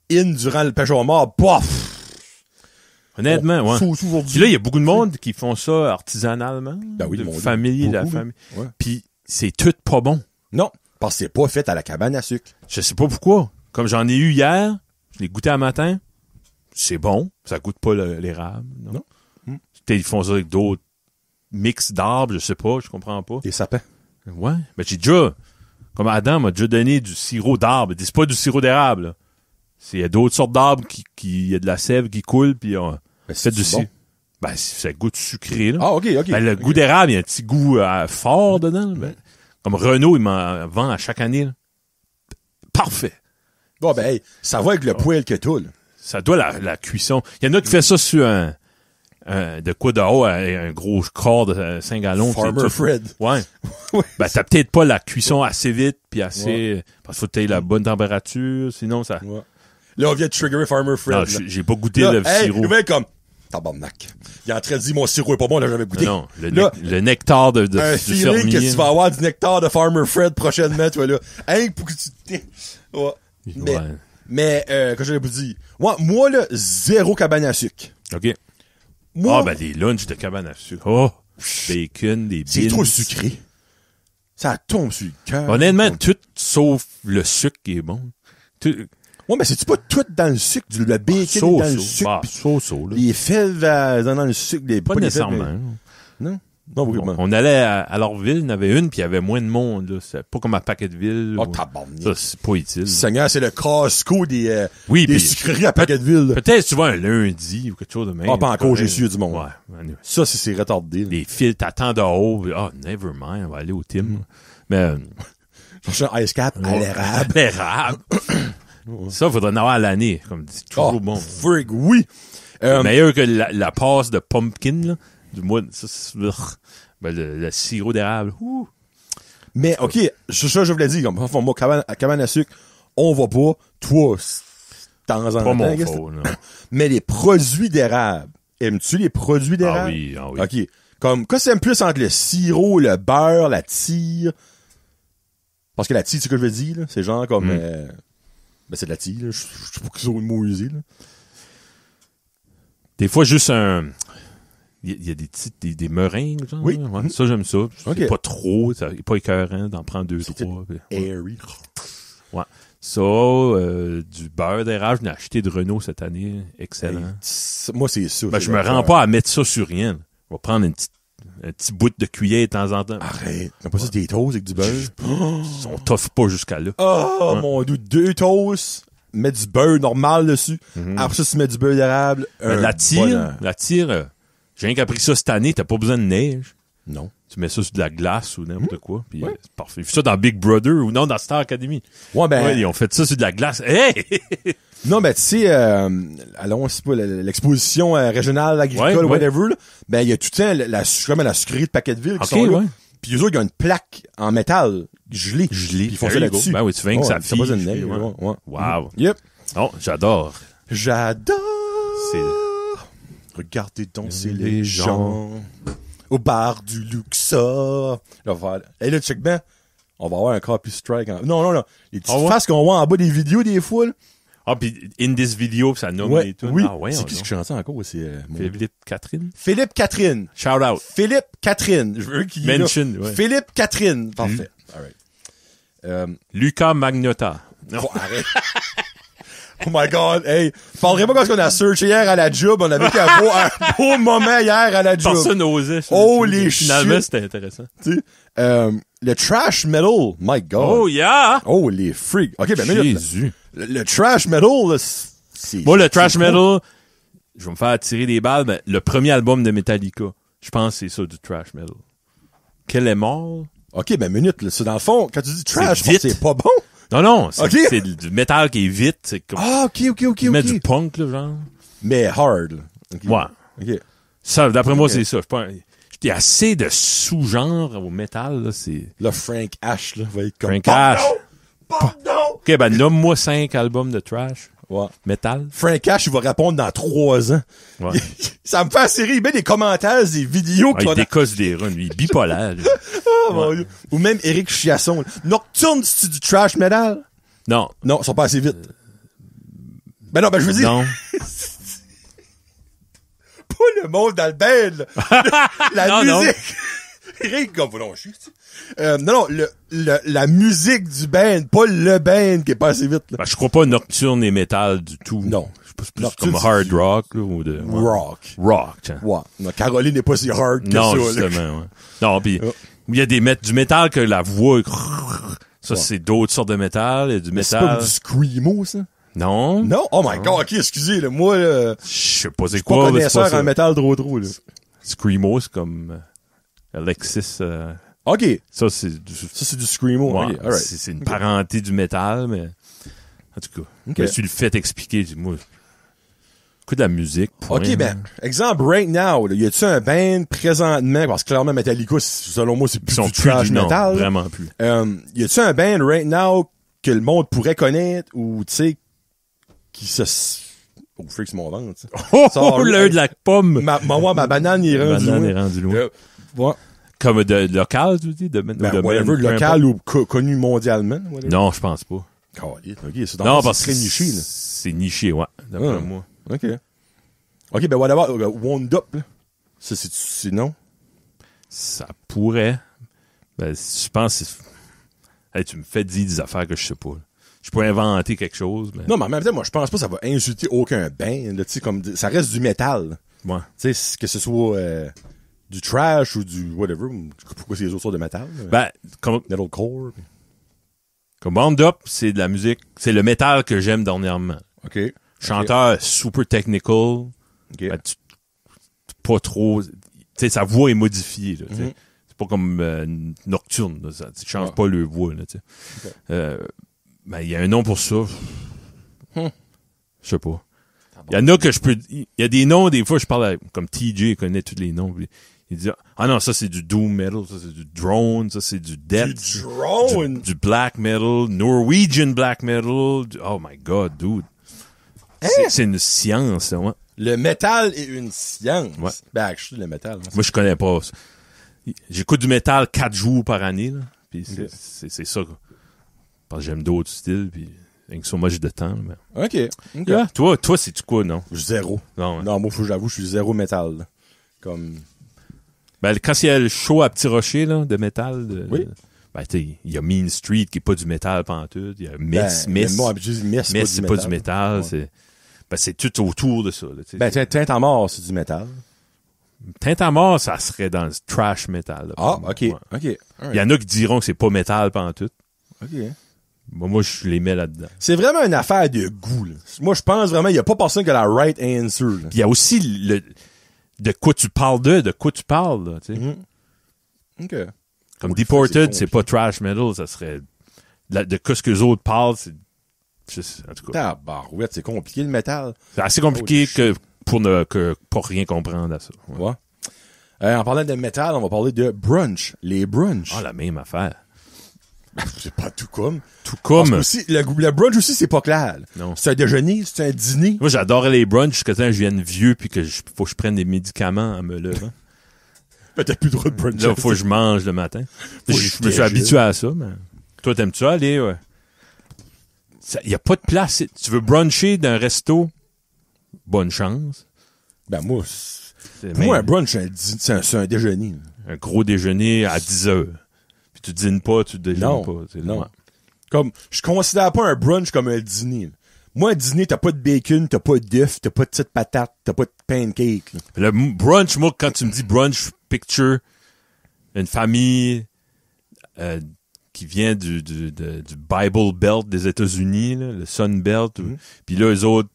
Speaker 1: durant le pêcheur de mort, paf!
Speaker 2: Honnêtement, ouais. Puis là, il y a beaucoup de monde qui font ça artisanalement.
Speaker 1: Ben oui,
Speaker 2: de famille, la famille. Ouais. Puis c'est tout pas bon.
Speaker 1: Non, parce que c'est pas fait à la cabane à sucre.
Speaker 2: Je sais pas pourquoi. Comme j'en ai eu hier, je l'ai goûté un matin. C'est bon. Ça goûte pas l'érable. Non. Peut-être ils font ça avec d'autres mix d'arbres, je sais pas, je comprends pas.
Speaker 1: Des sapins.
Speaker 2: Ouais. Mais j'ai déjà, comme Adam m'a déjà donné du sirop d'arbre. C'est pas du sirop d'érable, là. Il y a d'autres sortes d'arbres il y a de la sève qui coule, puis on fait du sirop. Ben, ça goûte sucré, là.
Speaker 1: Ah, OK.
Speaker 2: Ben, le goût d'érable, il y a un petit goût fort dedans. Ben, comme Renault, il m'en vend à chaque année, là. Parfait.
Speaker 1: Bon, ben, hey, ça va avec le poêle que t'as, là.
Speaker 2: ça doit la cuisson. Il y en a qui fait ça sur de quoi de haut, un gros corps de 5 gallons.
Speaker 1: Farmer Fred.
Speaker 2: Ouais.
Speaker 1: Ouais.
Speaker 2: Ben, t'as peut-être pas la cuisson assez vite, puis assez, parce qu'il faut que t'aies la bonne température, sinon ça...
Speaker 1: Ouais. Là, on vient de triggerer Farmer Fred.
Speaker 2: Non,
Speaker 1: là.
Speaker 2: j'ai pas goûté
Speaker 1: Là,
Speaker 2: le sirop.
Speaker 1: Il va être comme, tabarnak. Il est en train de dire, mon sirop est pas bon, on l'a jamais goûté.
Speaker 2: Non,
Speaker 1: Là,
Speaker 2: le nectar de
Speaker 1: un
Speaker 2: du
Speaker 1: feeling
Speaker 2: fermier.
Speaker 1: que tu vas avoir du nectar de Farmer Fred prochainement, toi, là. Hein, pour que tu... Ouais.
Speaker 2: Ouais.
Speaker 1: Mais que je vais vous dire, moi, là, zéro cabane à sucre.
Speaker 2: OK.
Speaker 1: Moi,
Speaker 2: Ah, ben, des lunchs de cabane à sucre. Oh! Bacon, des
Speaker 1: c'est
Speaker 2: beans.
Speaker 1: trop sucré. Ça tombe sur le cœur.
Speaker 2: Honnêtement, tout sauf le sucre qui est bon. Tout,
Speaker 1: Ouais, mais c'est-tu pas tout dans le sucre, le bacon dans le sucre,
Speaker 2: Bah,
Speaker 1: pis
Speaker 2: là.
Speaker 1: les fèves dans le sucre,
Speaker 2: Pas
Speaker 1: les
Speaker 2: nécessairement.
Speaker 1: fèves, mais- Non? Non, vraiment.
Speaker 2: On allait à Lorville, il y en avait une, puis il y avait moins de monde. Là. C'est pas comme à Paquetteville.
Speaker 1: Oh,
Speaker 2: ou-
Speaker 1: tabarnak.
Speaker 2: Ça, c'est pas utile.
Speaker 1: Seigneur, c'est le Costco des
Speaker 2: Oui,
Speaker 1: des
Speaker 2: puis
Speaker 1: sucreries à Paquetteville. là.
Speaker 2: peut-être tu vois un lundi ou quelque chose de même.
Speaker 1: Ah, pas encore, j'ai
Speaker 2: Ouais.
Speaker 1: su, il y a du monde.
Speaker 2: Ouais. Anyway.
Speaker 1: Ça, c'est retardé. là.
Speaker 2: Les fils, t'attends de haut. Ah, never mind, on va aller au Tim. Mais...
Speaker 1: Chercher un ice cap à l'érable.
Speaker 2: L'érable. Ça, faudrait en avoir à l'année. Comme c'est toujours
Speaker 1: Oh,
Speaker 2: bon.
Speaker 1: frig, oui.
Speaker 2: C'est meilleur que la passe de pumpkin, là, du mois. Ça, ben, le sirop d'érable. Ouh.
Speaker 1: Mais, OK, ça, je voulais dire, comme, enfin, moi, cabane à sucre, on va pas. Toi, c'est de temps en
Speaker 2: Pas
Speaker 1: temps.
Speaker 2: mon
Speaker 1: qu'est-ce que
Speaker 2: faute, non.
Speaker 1: Mais les produits d'érable. Aimes-tu les produits d'érable?
Speaker 2: Ah oui, ah oui.
Speaker 1: OK. Comme, qu'est-ce que t'aimes plus entre le sirop, le beurre, la tire? Parce que la tire, c'est ce que je veux dire, là. C'est genre comme, ben, c'est de la tire, là. Je sais pas qu'ils ont le mot usé, là.
Speaker 2: Des fois, juste un... Il y a des petites, des meringues, genre.
Speaker 1: Oui.
Speaker 2: Ouais, ça, j'aime ça.
Speaker 1: Ok.
Speaker 2: C'est pas trop, c'est pas écœurant d'en prendre 2, 3.
Speaker 1: Airy.
Speaker 2: Ouais. Ça, du beurre d'érable, j'en ai acheté de Renault cette année. Excellent.
Speaker 1: Moi, c'est ça.
Speaker 2: Ben,
Speaker 1: c'est
Speaker 2: je me
Speaker 1: l'affaire.
Speaker 2: rends pas à mettre ça sur rien. On va prendre un petit bout de cuillère de temps en temps.
Speaker 1: Arrête. T'as pas ça des toasts avec du beurre?
Speaker 2: On t'offre pas jusqu'à là.
Speaker 1: Oh, mon dieu, 2 toasts, mets du beurre normal dessus. Après ça, tu mets du beurre d'érable.
Speaker 2: Ben, la tire, j'ai rien qu'appris ça cette année, t'as pas besoin de neige.
Speaker 1: Non.
Speaker 2: Tu mets ça sur de la glace ou n'importe quoi, puis c'est parfait. Fais ça dans Big Brother ou non, dans Star Academy.
Speaker 1: Ouais, ben.
Speaker 2: Ouais, ils ont fait ça sur de la glace. Hey!
Speaker 1: Non, ben, tu sais, allons, c'est pas l'exposition régionale agricole,
Speaker 2: Ouais,
Speaker 1: whatever, là. Ben, il y a tout le temps comme la sucrerie de Paquetteville qui sont là.
Speaker 2: ouais.
Speaker 1: Puis eux autres, ils ont une plaque en métal gelée.
Speaker 2: Gelé.
Speaker 1: Puis ils font ça là-dessus.
Speaker 2: Ben oui, tu fais que ça
Speaker 1: c'est pas
Speaker 2: fige,
Speaker 1: une neige,
Speaker 2: puis ouais.
Speaker 1: ouais.
Speaker 2: Wow.
Speaker 1: Yep.
Speaker 2: Oh, j'adore.
Speaker 1: J'adore.
Speaker 2: C'est...
Speaker 1: Regardez danser les gens au bar du Luxor. Là, voilà. Hey, là, check bien. On va avoir un copy strike. Non. Les petites faces qu'on voit en bas des vidéos des fois, là.
Speaker 2: Ah, puis in this video, ça nomme
Speaker 1: Ouais,
Speaker 2: et tout.
Speaker 1: oui.
Speaker 2: Ah, ouais,
Speaker 1: C'est qui ce que j'entends encore? C'est
Speaker 2: Philippe Catherine?
Speaker 1: Philippe Catherine.
Speaker 2: Shout out.
Speaker 1: Philippe Catherine. Je veux qu'il y ait là.
Speaker 2: Mention, ouais.
Speaker 1: Philippe Catherine. Parfait. All right.
Speaker 2: Lucas Magnotta. Non.
Speaker 1: Oh, arrête. Oh my god, hey. Parlerai pas quand on a searché hier à la job, on avait fait un beau moment hier à la job.
Speaker 2: Personne n'osait.
Speaker 1: Holy
Speaker 2: Finalement,
Speaker 1: shit.
Speaker 2: c'était intéressant.
Speaker 1: Tu sais, le trash metal, my god.
Speaker 2: Oh, yeah!
Speaker 1: Oh, les freaks. OK, ben, mais là,
Speaker 2: Jésus.
Speaker 1: le trash metal, là, c'est...
Speaker 2: Moi, le trash
Speaker 1: c'est
Speaker 2: metal, je vais me faire tirer des balles, mais le premier album de Metallica, je pense que c'est ça, du trash metal. Quel est mort?
Speaker 1: OK, ben, minute, là. C'est dans le fond, quand tu dis trash,
Speaker 2: C'est vite.
Speaker 1: c'est pas bon.
Speaker 2: Non, c'est
Speaker 1: Ok.
Speaker 2: c'est du métal qui est vite. C'est comme
Speaker 1: Ah, OK.
Speaker 2: tu mets du punk, là, genre.
Speaker 1: Mais hard, là. OK.
Speaker 2: Ouais.
Speaker 1: OK.
Speaker 2: Ça, d'après moi,
Speaker 1: Ok.
Speaker 2: c'est ça. J'ai assez de sous-genres au métal, là, c'est...
Speaker 1: Là, Frank Ash, là, va être comme...
Speaker 2: Frank Ash.
Speaker 1: Pardon!
Speaker 2: OK, ben, nomme-moi 5 albums de trash.
Speaker 1: Ouais.
Speaker 2: Métal.
Speaker 1: Frank Ash, il va répondre dans 3 ans.
Speaker 2: Ouais.
Speaker 1: Ça me fait assez rire. Il met des commentaires, des vidéos
Speaker 2: Ah,
Speaker 1: qu'on
Speaker 2: il
Speaker 1: a...
Speaker 2: décosse des runs, lui. Bipolaire, lui.
Speaker 1: Oh, mon Dieu. Ou même Eric Chiasson. Nocturne, c'est du trash metal?
Speaker 2: Non.
Speaker 1: Non, ils sont pas assez vite. Ben non, ben je veux dire,
Speaker 2: Non.
Speaker 1: pas le monde dans le band, là. La
Speaker 2: Non,
Speaker 1: musique. Eric, comme, non, je suis... non, la musique du band, pas le band qui est pas assez vite, là.
Speaker 2: Ben, je crois pas nocturne et métal du tout.
Speaker 1: Non.
Speaker 2: Je sais pas, c'est plus
Speaker 1: Nocturne,
Speaker 2: comme
Speaker 1: c'est
Speaker 2: hard
Speaker 1: du-
Speaker 2: rock, là, ou de... ouais.
Speaker 1: Rock.
Speaker 2: Rock, tiens.
Speaker 1: Ouais. Non, Caroline n'est pas si hard que
Speaker 2: Non,
Speaker 1: ça, là.
Speaker 2: justement, ouais. Non, pis
Speaker 1: Oh.
Speaker 2: il y a du métal que la voix... Ça,
Speaker 1: Ouais.
Speaker 2: c'est d'autres sortes de métal. Il y a du
Speaker 1: Mais c'est pas
Speaker 2: métal...
Speaker 1: du screamo, ça?
Speaker 2: Non.
Speaker 1: Non? Oh my god, ok, excusez, là, moi, là,
Speaker 2: Je sais pas
Speaker 1: je
Speaker 2: c'est
Speaker 1: suis pas
Speaker 2: quoi. mais c'est
Speaker 1: connaisseur
Speaker 2: pas ça.
Speaker 1: en métal trop, là.
Speaker 2: Screamo, c'est comme Alexis.
Speaker 1: Ok.
Speaker 2: Ça, c'est du...
Speaker 1: Ça, c'est du screamo.
Speaker 2: Ouais,
Speaker 1: Ok, alright.
Speaker 2: c'est une parenté du métal, mais... En tout cas,
Speaker 1: Ok.
Speaker 2: je me suis le fait expliquer. Moi, J'écoute de la musique. Point.
Speaker 1: OK, ben, exemple, right now, là, y a-tu un band présentement, parce que clairement Metallica, selon moi, c'est plus du trash metal.
Speaker 2: Non, vraiment plus.
Speaker 1: Y a-tu un band right now que le monde pourrait connaître ou, tu sais, qui se... Oh, freak, c'est mon ventre, tu sais.
Speaker 2: Oh, l'heure de la pomme!
Speaker 1: Ma banane est rendue loin. Ouais.
Speaker 2: Comme de local, tu dis? De
Speaker 1: whatever, local ou connu mondialement. Whatever.
Speaker 2: Non, je pense pas.
Speaker 1: Oh, OK, c'est
Speaker 2: non, parce
Speaker 1: que c'est très niché, là.
Speaker 2: C'est niché, ouais, d'après moi.
Speaker 1: OK. OK, ben whatever, Wound Up, là. Ça, c'est non?
Speaker 2: Ça pourrait. Ben, je pense que hey, tu me fais dire des affaires que je sais pas. Là. Je peux inventer quelque chose, mais...
Speaker 1: Non, mais en même temps, moi, je pense pas que ça va insulter aucun band, là, tu sais, comme, ça reste du métal.
Speaker 2: Ouais.
Speaker 1: Tu sais, que ce soit, du trash ou du whatever. Pourquoi c'est les autres sortes de métal?
Speaker 2: Ben, comme...
Speaker 1: Metalcore.
Speaker 2: Comme Bound Up, c'est de la musique. C'est le métal que j'aime dernièrement.
Speaker 1: OK.
Speaker 2: Chanteur super technical.
Speaker 1: OK.
Speaker 2: Ben, pas trop... Tu sais, sa voix est modifiée, là,
Speaker 1: Mm-hmm.
Speaker 2: C'est pas comme Nocturne, là, ça, tu changes pas le voix, là, tu sais.
Speaker 1: Okay.
Speaker 2: Ben, il y a un nom pour ça. Je sais pas. Il y en a que je peux... Il y a des noms, des fois, je parle avec, comme TJ, il connaît tous les noms. Puis il dit, ah non, ça c'est du doom metal, ça c'est du drone, ça c'est du death.
Speaker 1: Du drone?
Speaker 2: Du black metal, Norwegian black metal. Oh my god, dude.
Speaker 1: Hein?
Speaker 2: C'est une science, ouais.
Speaker 1: Le métal est une science.
Speaker 2: Ouais.
Speaker 1: Ben, actually, le métal. Hein,
Speaker 2: moi, je connais pas ça. J'écoute du métal 4 jours par année, là. Puis
Speaker 1: Okay.
Speaker 2: c'est ça, quoi. Parce que j'aime d'autres styles, puis avec so much de temps, mais...
Speaker 1: OK.
Speaker 2: Yeah. Toi, c'est-tu quoi, non?
Speaker 1: Zéro.
Speaker 2: Non, hein.
Speaker 1: Non, moi, j'avoue, je suis zéro métal. Là. Comme...
Speaker 2: Ben, quand il y a le show à Petit Rocher, là, de métal,
Speaker 1: oui.
Speaker 2: Ben, tu sais, il y a Mean Street qui est pas du métal pantoute. Il y a Miss.
Speaker 1: Moi, je dis Miss,
Speaker 2: c'est pas du métal.
Speaker 1: Ouais.
Speaker 2: C'est tout autour de ça, là,
Speaker 1: ben, Teinte en mort, c'est du métal.
Speaker 2: Teinte à mort, ça serait dans le trash metal. Là,
Speaker 1: Ah, OK.
Speaker 2: Ouais.
Speaker 1: OK.
Speaker 2: Il y en a qui diront que c'est pas métal pantoute.
Speaker 1: OK.
Speaker 2: Moi, je les mets là-dedans.
Speaker 1: C'est vraiment une affaire de goût, là. Moi, je pense vraiment, il y a pas personne qui a la right answer, là.
Speaker 2: Puis il y a aussi de quoi tu parles de quoi tu parles, là, tu sais.
Speaker 1: Mm-hmm. OK.
Speaker 2: Comme Deported, c'est pas trash metal, ça serait de ce que les autres parlent, c'est juste, en tout cas.
Speaker 1: Tabarouette, c'est compliqué, le métal.
Speaker 2: C'est assez compliqué que pour rien comprendre à ça.
Speaker 1: Ouais. En parlant de métal, on va parler de brunch. Les brunch.
Speaker 2: Ah, la même affaire.
Speaker 1: C'est pas tout comme.
Speaker 2: Tout comme.
Speaker 1: Parce que aussi, le brunch aussi, c'est pas clair.
Speaker 2: Non.
Speaker 1: C'est un déjeuner, c'est un dîner.
Speaker 2: Moi, j'adorais les brunchs jusqu'à temps que je vienne vieux puis que faut que je prenne des médicaments en me levant.
Speaker 1: Ben, t'as plus le droit de brunch.
Speaker 2: Là, faut que je mange le matin. Je me suis habitué à ça, mais. Toi, t'aimes-tu ça aller, ouais? Y a pas de place. Tu veux bruncher d'un resto? Bonne chance.
Speaker 1: Ben, moi, pour moi, un brunch, c'est un déjeuner.
Speaker 2: Un gros déjeuner à 10 heures. Puis tu dînes pas, tu déjeunes pas.
Speaker 1: Non. Comme, je considère pas un brunch comme un dîner. Là. Moi, un dîner, t'as pas de bacon, t'as pas d'œuf, t'as pas de petites patates, t'as pas de pancake. Là.
Speaker 2: Le brunch, moi, quand tu me dis brunch, picture une famille qui vient du Bible Belt des États-Unis, là, le Sun Belt. Puis là, eux autres,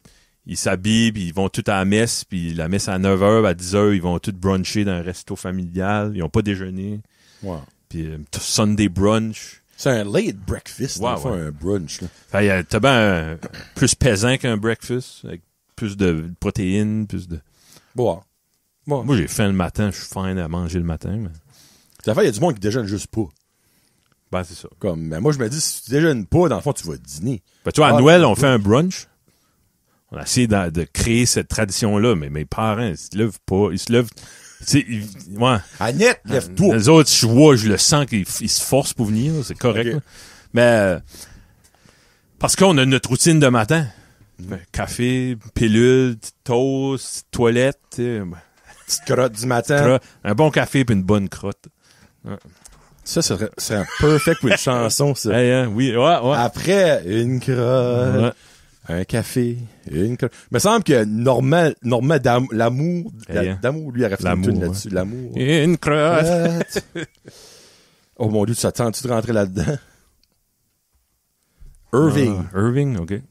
Speaker 2: ils s'habillent, puis ils vont tout à la messe, puis la messe à 9h, à 10h, ils vont tout bruncher dans un resto familial. Ils ont pas déjeuné.
Speaker 1: Wow.
Speaker 2: Puis Sunday brunch.
Speaker 1: C'est un late breakfast,
Speaker 2: ouais.
Speaker 1: Un brunch. Là.
Speaker 2: Fait, t'as bien plus pesant qu'un breakfast, avec plus de protéines, plus de...
Speaker 1: Bon.
Speaker 2: Moi, j'ai faim le matin, je suis faim à manger le matin. Mais...
Speaker 1: Ça fait, il y a du monde qui déjeune juste pas.
Speaker 2: Ben, c'est ça.
Speaker 1: Comme, ben, moi, je me dis, si tu déjeunes pas, dans le fond, tu vas dîner.
Speaker 2: Ben, tu vois, à Noël, on fait un brunch. On a essayé de créer cette tradition-là, mais mes parents, ils se lèvent pas. Ils se lèvent... Ouais.
Speaker 1: Annette, lève-toi.
Speaker 2: Les autres, je le sens qu'ils se forcent pour venir, là, c'est correct. Okay. Mais parce qu'on a notre routine de matin. Café, pilule, toast, toilette.
Speaker 1: Petite crotte du matin.
Speaker 2: Un bon café puis une bonne crotte. Ouais.
Speaker 1: Ça serait un perfect pour une chanson, ça.
Speaker 2: Hey, hein, oui, ouais.
Speaker 1: Après, une crotte. Ouais. Un café, une crotte. Il me semble que Normand l'amour, d'amour, lui, il a refait une tune là-dessus. L'amour.
Speaker 2: Une crotte.
Speaker 1: Oh mon Dieu, tu t'attends-tu de rentrer là-dedans? Irving.
Speaker 2: Irving, OK.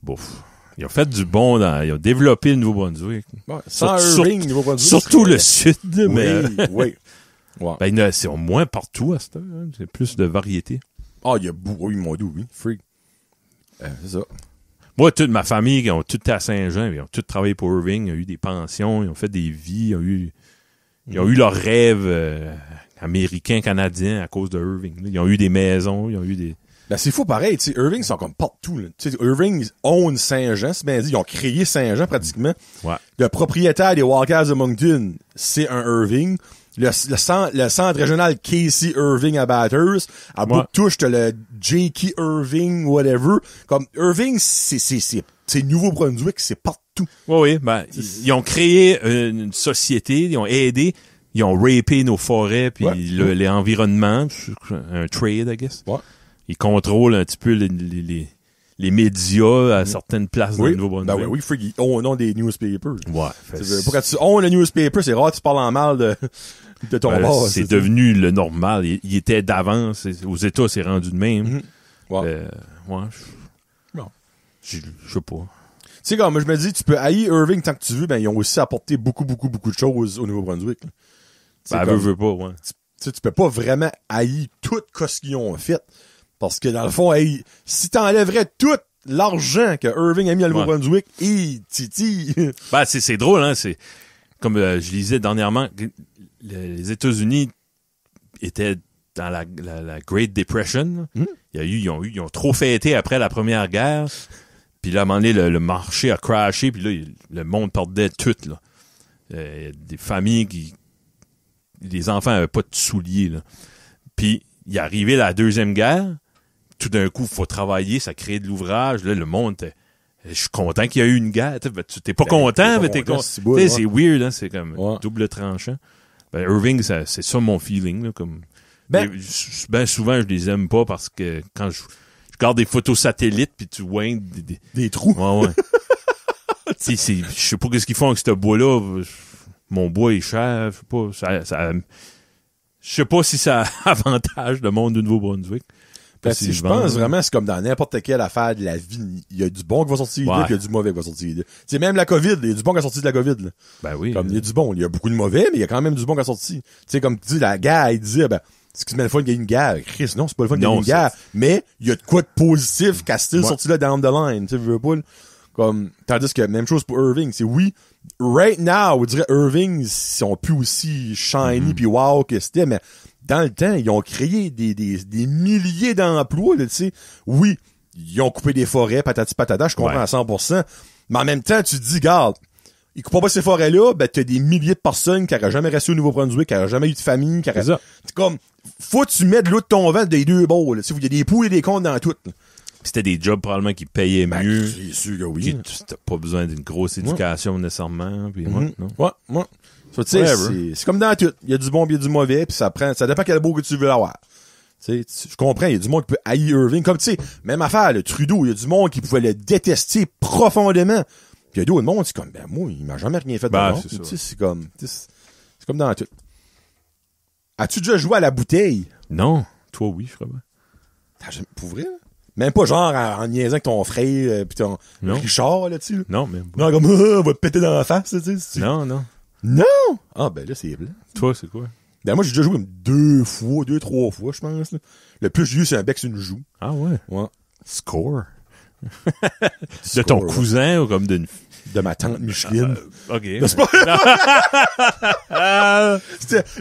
Speaker 2: Bouf. Ils ont fait du bon ils ont développé le Nouveau-Brunswick.
Speaker 1: Ouais, Irving, Nouveau-Brunswick.
Speaker 2: Surtout le sud, mais.
Speaker 1: Oui. Ouais.
Speaker 2: Ben, c'est au moins partout à cette heure. Hein. C'est plus de variété.
Speaker 1: Ah, il y a oui, mon Dieu, oui. Freak. C'est ça.
Speaker 2: Moi, toute ma famille, ils ont tout été à Saint-Jean, ils ont tout travaillé pour Irving, ils ont eu des pensions, ils ont fait des vies, ils ont eu leurs rêves américains, canadiens à cause de Irving. Ils ont eu des maisons, ils ont eu des...
Speaker 1: Ben, c'est fou pareil, tu sais, Irving sont comme partout, là. Tu sais, Irving own Saint-Jean, c'est bien dit, ils ont créé Saint-Jean pratiquement.
Speaker 2: Ouais.
Speaker 1: Le propriétaire des Wildcats de Moncton, c'est un Irving. Le centre régional Casey Irving à Bathurst. À bout de touche, t'as le J.K. Irving, whatever. Comme, Irving, c'est Nouveau-Brunswick, c'est partout.
Speaker 2: Oui, ben, ils ont créé une société, ils ont aidé, ils ont rapé nos forêts puis les environnements, un trade, I guess.
Speaker 1: Ouais.
Speaker 2: Ils contrôlent un petit peu les médias à certaines places dans le Nouveau-Brunswick.
Speaker 1: Ben oui, freak, ils ont des newspapers.
Speaker 2: Ouais.
Speaker 1: Pourquoi tu owns le newspaper, c'est rare que tu parles en mal de ton boss.
Speaker 2: C'est devenu le normal. Il était d'avance. Aux États, c'est rendu de même.
Speaker 1: Ouais.
Speaker 2: Je sais pas.
Speaker 1: Tu sais, comme je me dis, tu peux haïr Irving tant que tu veux, ben ils ont aussi apporté beaucoup de choses au Nouveau-Brunswick.
Speaker 2: Ben, veut pas, ouais.
Speaker 1: Tu peux pas vraiment haïr tout ce qu'ils ont fait. Parce que dans le fond, si t'enlèverais tout l'argent que Irving a mis à Nouveau-Brunswick, titi.
Speaker 2: Ben, c'est drôle, hein. C'est, comme je lisais dernièrement, les États-Unis étaient dans la Great Depression. Ils ont trop fêté après la Première Guerre. Puis là, à un moment donné, le marché a crashé, puis là, le monde perdait tout, là. Des familles les enfants avaient pas de souliers, là. Puis, il est arrivé la Deuxième Guerre. Tout d'un coup, il faut travailler, ça crée de l'ouvrage. Là, le monde, je suis content qu'il y a eu une guerre. Tu t'es pas content, mais t'es content. C'est weird, hein, c'est comme double tranchant. Ben, Irving, c'est ça mon feeling, là, comme. Ben souvent, je les aime pas parce que quand je regarde des photos satellites puis tu vois
Speaker 1: des trous.
Speaker 2: Ouais. Je sais pas qu'est-ce qu'ils font avec ce bois-là. Mon bois est cher, je sais pas, je sais pas si ça avantage le monde du Nouveau-Brunswick.
Speaker 1: Je pense vraiment c'est comme dans n'importe quelle affaire de la vie. Il y a du bon qui va sortir de là, puis il y a du mauvais qui va sortir de là. C'est même la COVID, il y a du bon qui a sorti de la COVID, là.
Speaker 2: Ben oui.
Speaker 1: Comme il y a du bon. Il y a beaucoup de mauvais, mais il y a quand même du bon qui a sorti. Tu sais, comme tu dis, la guerre, il disait, c'est que c'est le fun qu'il y ait une guerre. Chris, non, c'est pas le fun qu'il y ait une guerre. Mais il y a de quoi de positif qui a still sorti là down the line. Tu sais, veux pas, comme, tandis que même chose pour Irving. C'est right now, on dirait Irving, ils sont plus aussi shiny puis wow que c'était, mais dans le temps, ils ont créé des milliers d'emplois, tu sais. Oui, ils ont coupé des forêts, patati patata, je comprends à 100%. Mais en même temps, tu te dis, regarde, ils coupent pas ces forêts-là, ben t'as des milliers de personnes qui auraient jamais resté au Nouveau-Brunswick, qui auraient jamais eu de famille, qui auraient... C'est comme, faut que tu mettes de l'eau de ton ventre des deux bords, là. Tu sais, il y a des poux et des comptes dans tout, là.
Speaker 2: C'était des jobs probablement qui payaient mieux.
Speaker 1: C'est sûr que oui.
Speaker 2: T'as pas besoin d'une grosse éducation nécessairement. Puis non?
Speaker 1: Ouais. Tu sais, c'est comme dans tout. Il y a du bon, il y a du mauvais, puis ça dépend quel beau que tu veux avoir. Tu sais, je comprends, il y a du monde qui peut haïr Irving. Comme, tu sais, même affaire, le Trudeau, il y a du monde qui pouvait le détester profondément. Puis il y a d'autres monde, c'est comme, moi, il m'a jamais rien fait de bon. Tu sais, c'est comme dans tout. As-tu déjà joué à la bouteille?
Speaker 2: Non. Toi, oui, je crois bien.
Speaker 1: T'as jamais, pour vrai? Même pas genre en niaisant avec ton frère pis ton Richard là-dessus.
Speaker 2: Non, même pas.
Speaker 1: Non, comme on va te péter dans la face, tu sais.
Speaker 2: Non.
Speaker 1: Non! Ah ben là, c'est blanc.
Speaker 2: Toi, c'est quoi?
Speaker 1: Ben moi, j'ai déjà joué comme 3 fois, je pense. Là. Le plus j'ai eu, c'est un bec sur une joue.
Speaker 2: Ah ouais?
Speaker 1: Ouais.
Speaker 2: Score? De ton cousin ou comme d'une...
Speaker 1: De ma tante Micheline.
Speaker 2: OK.
Speaker 1: C'est pas...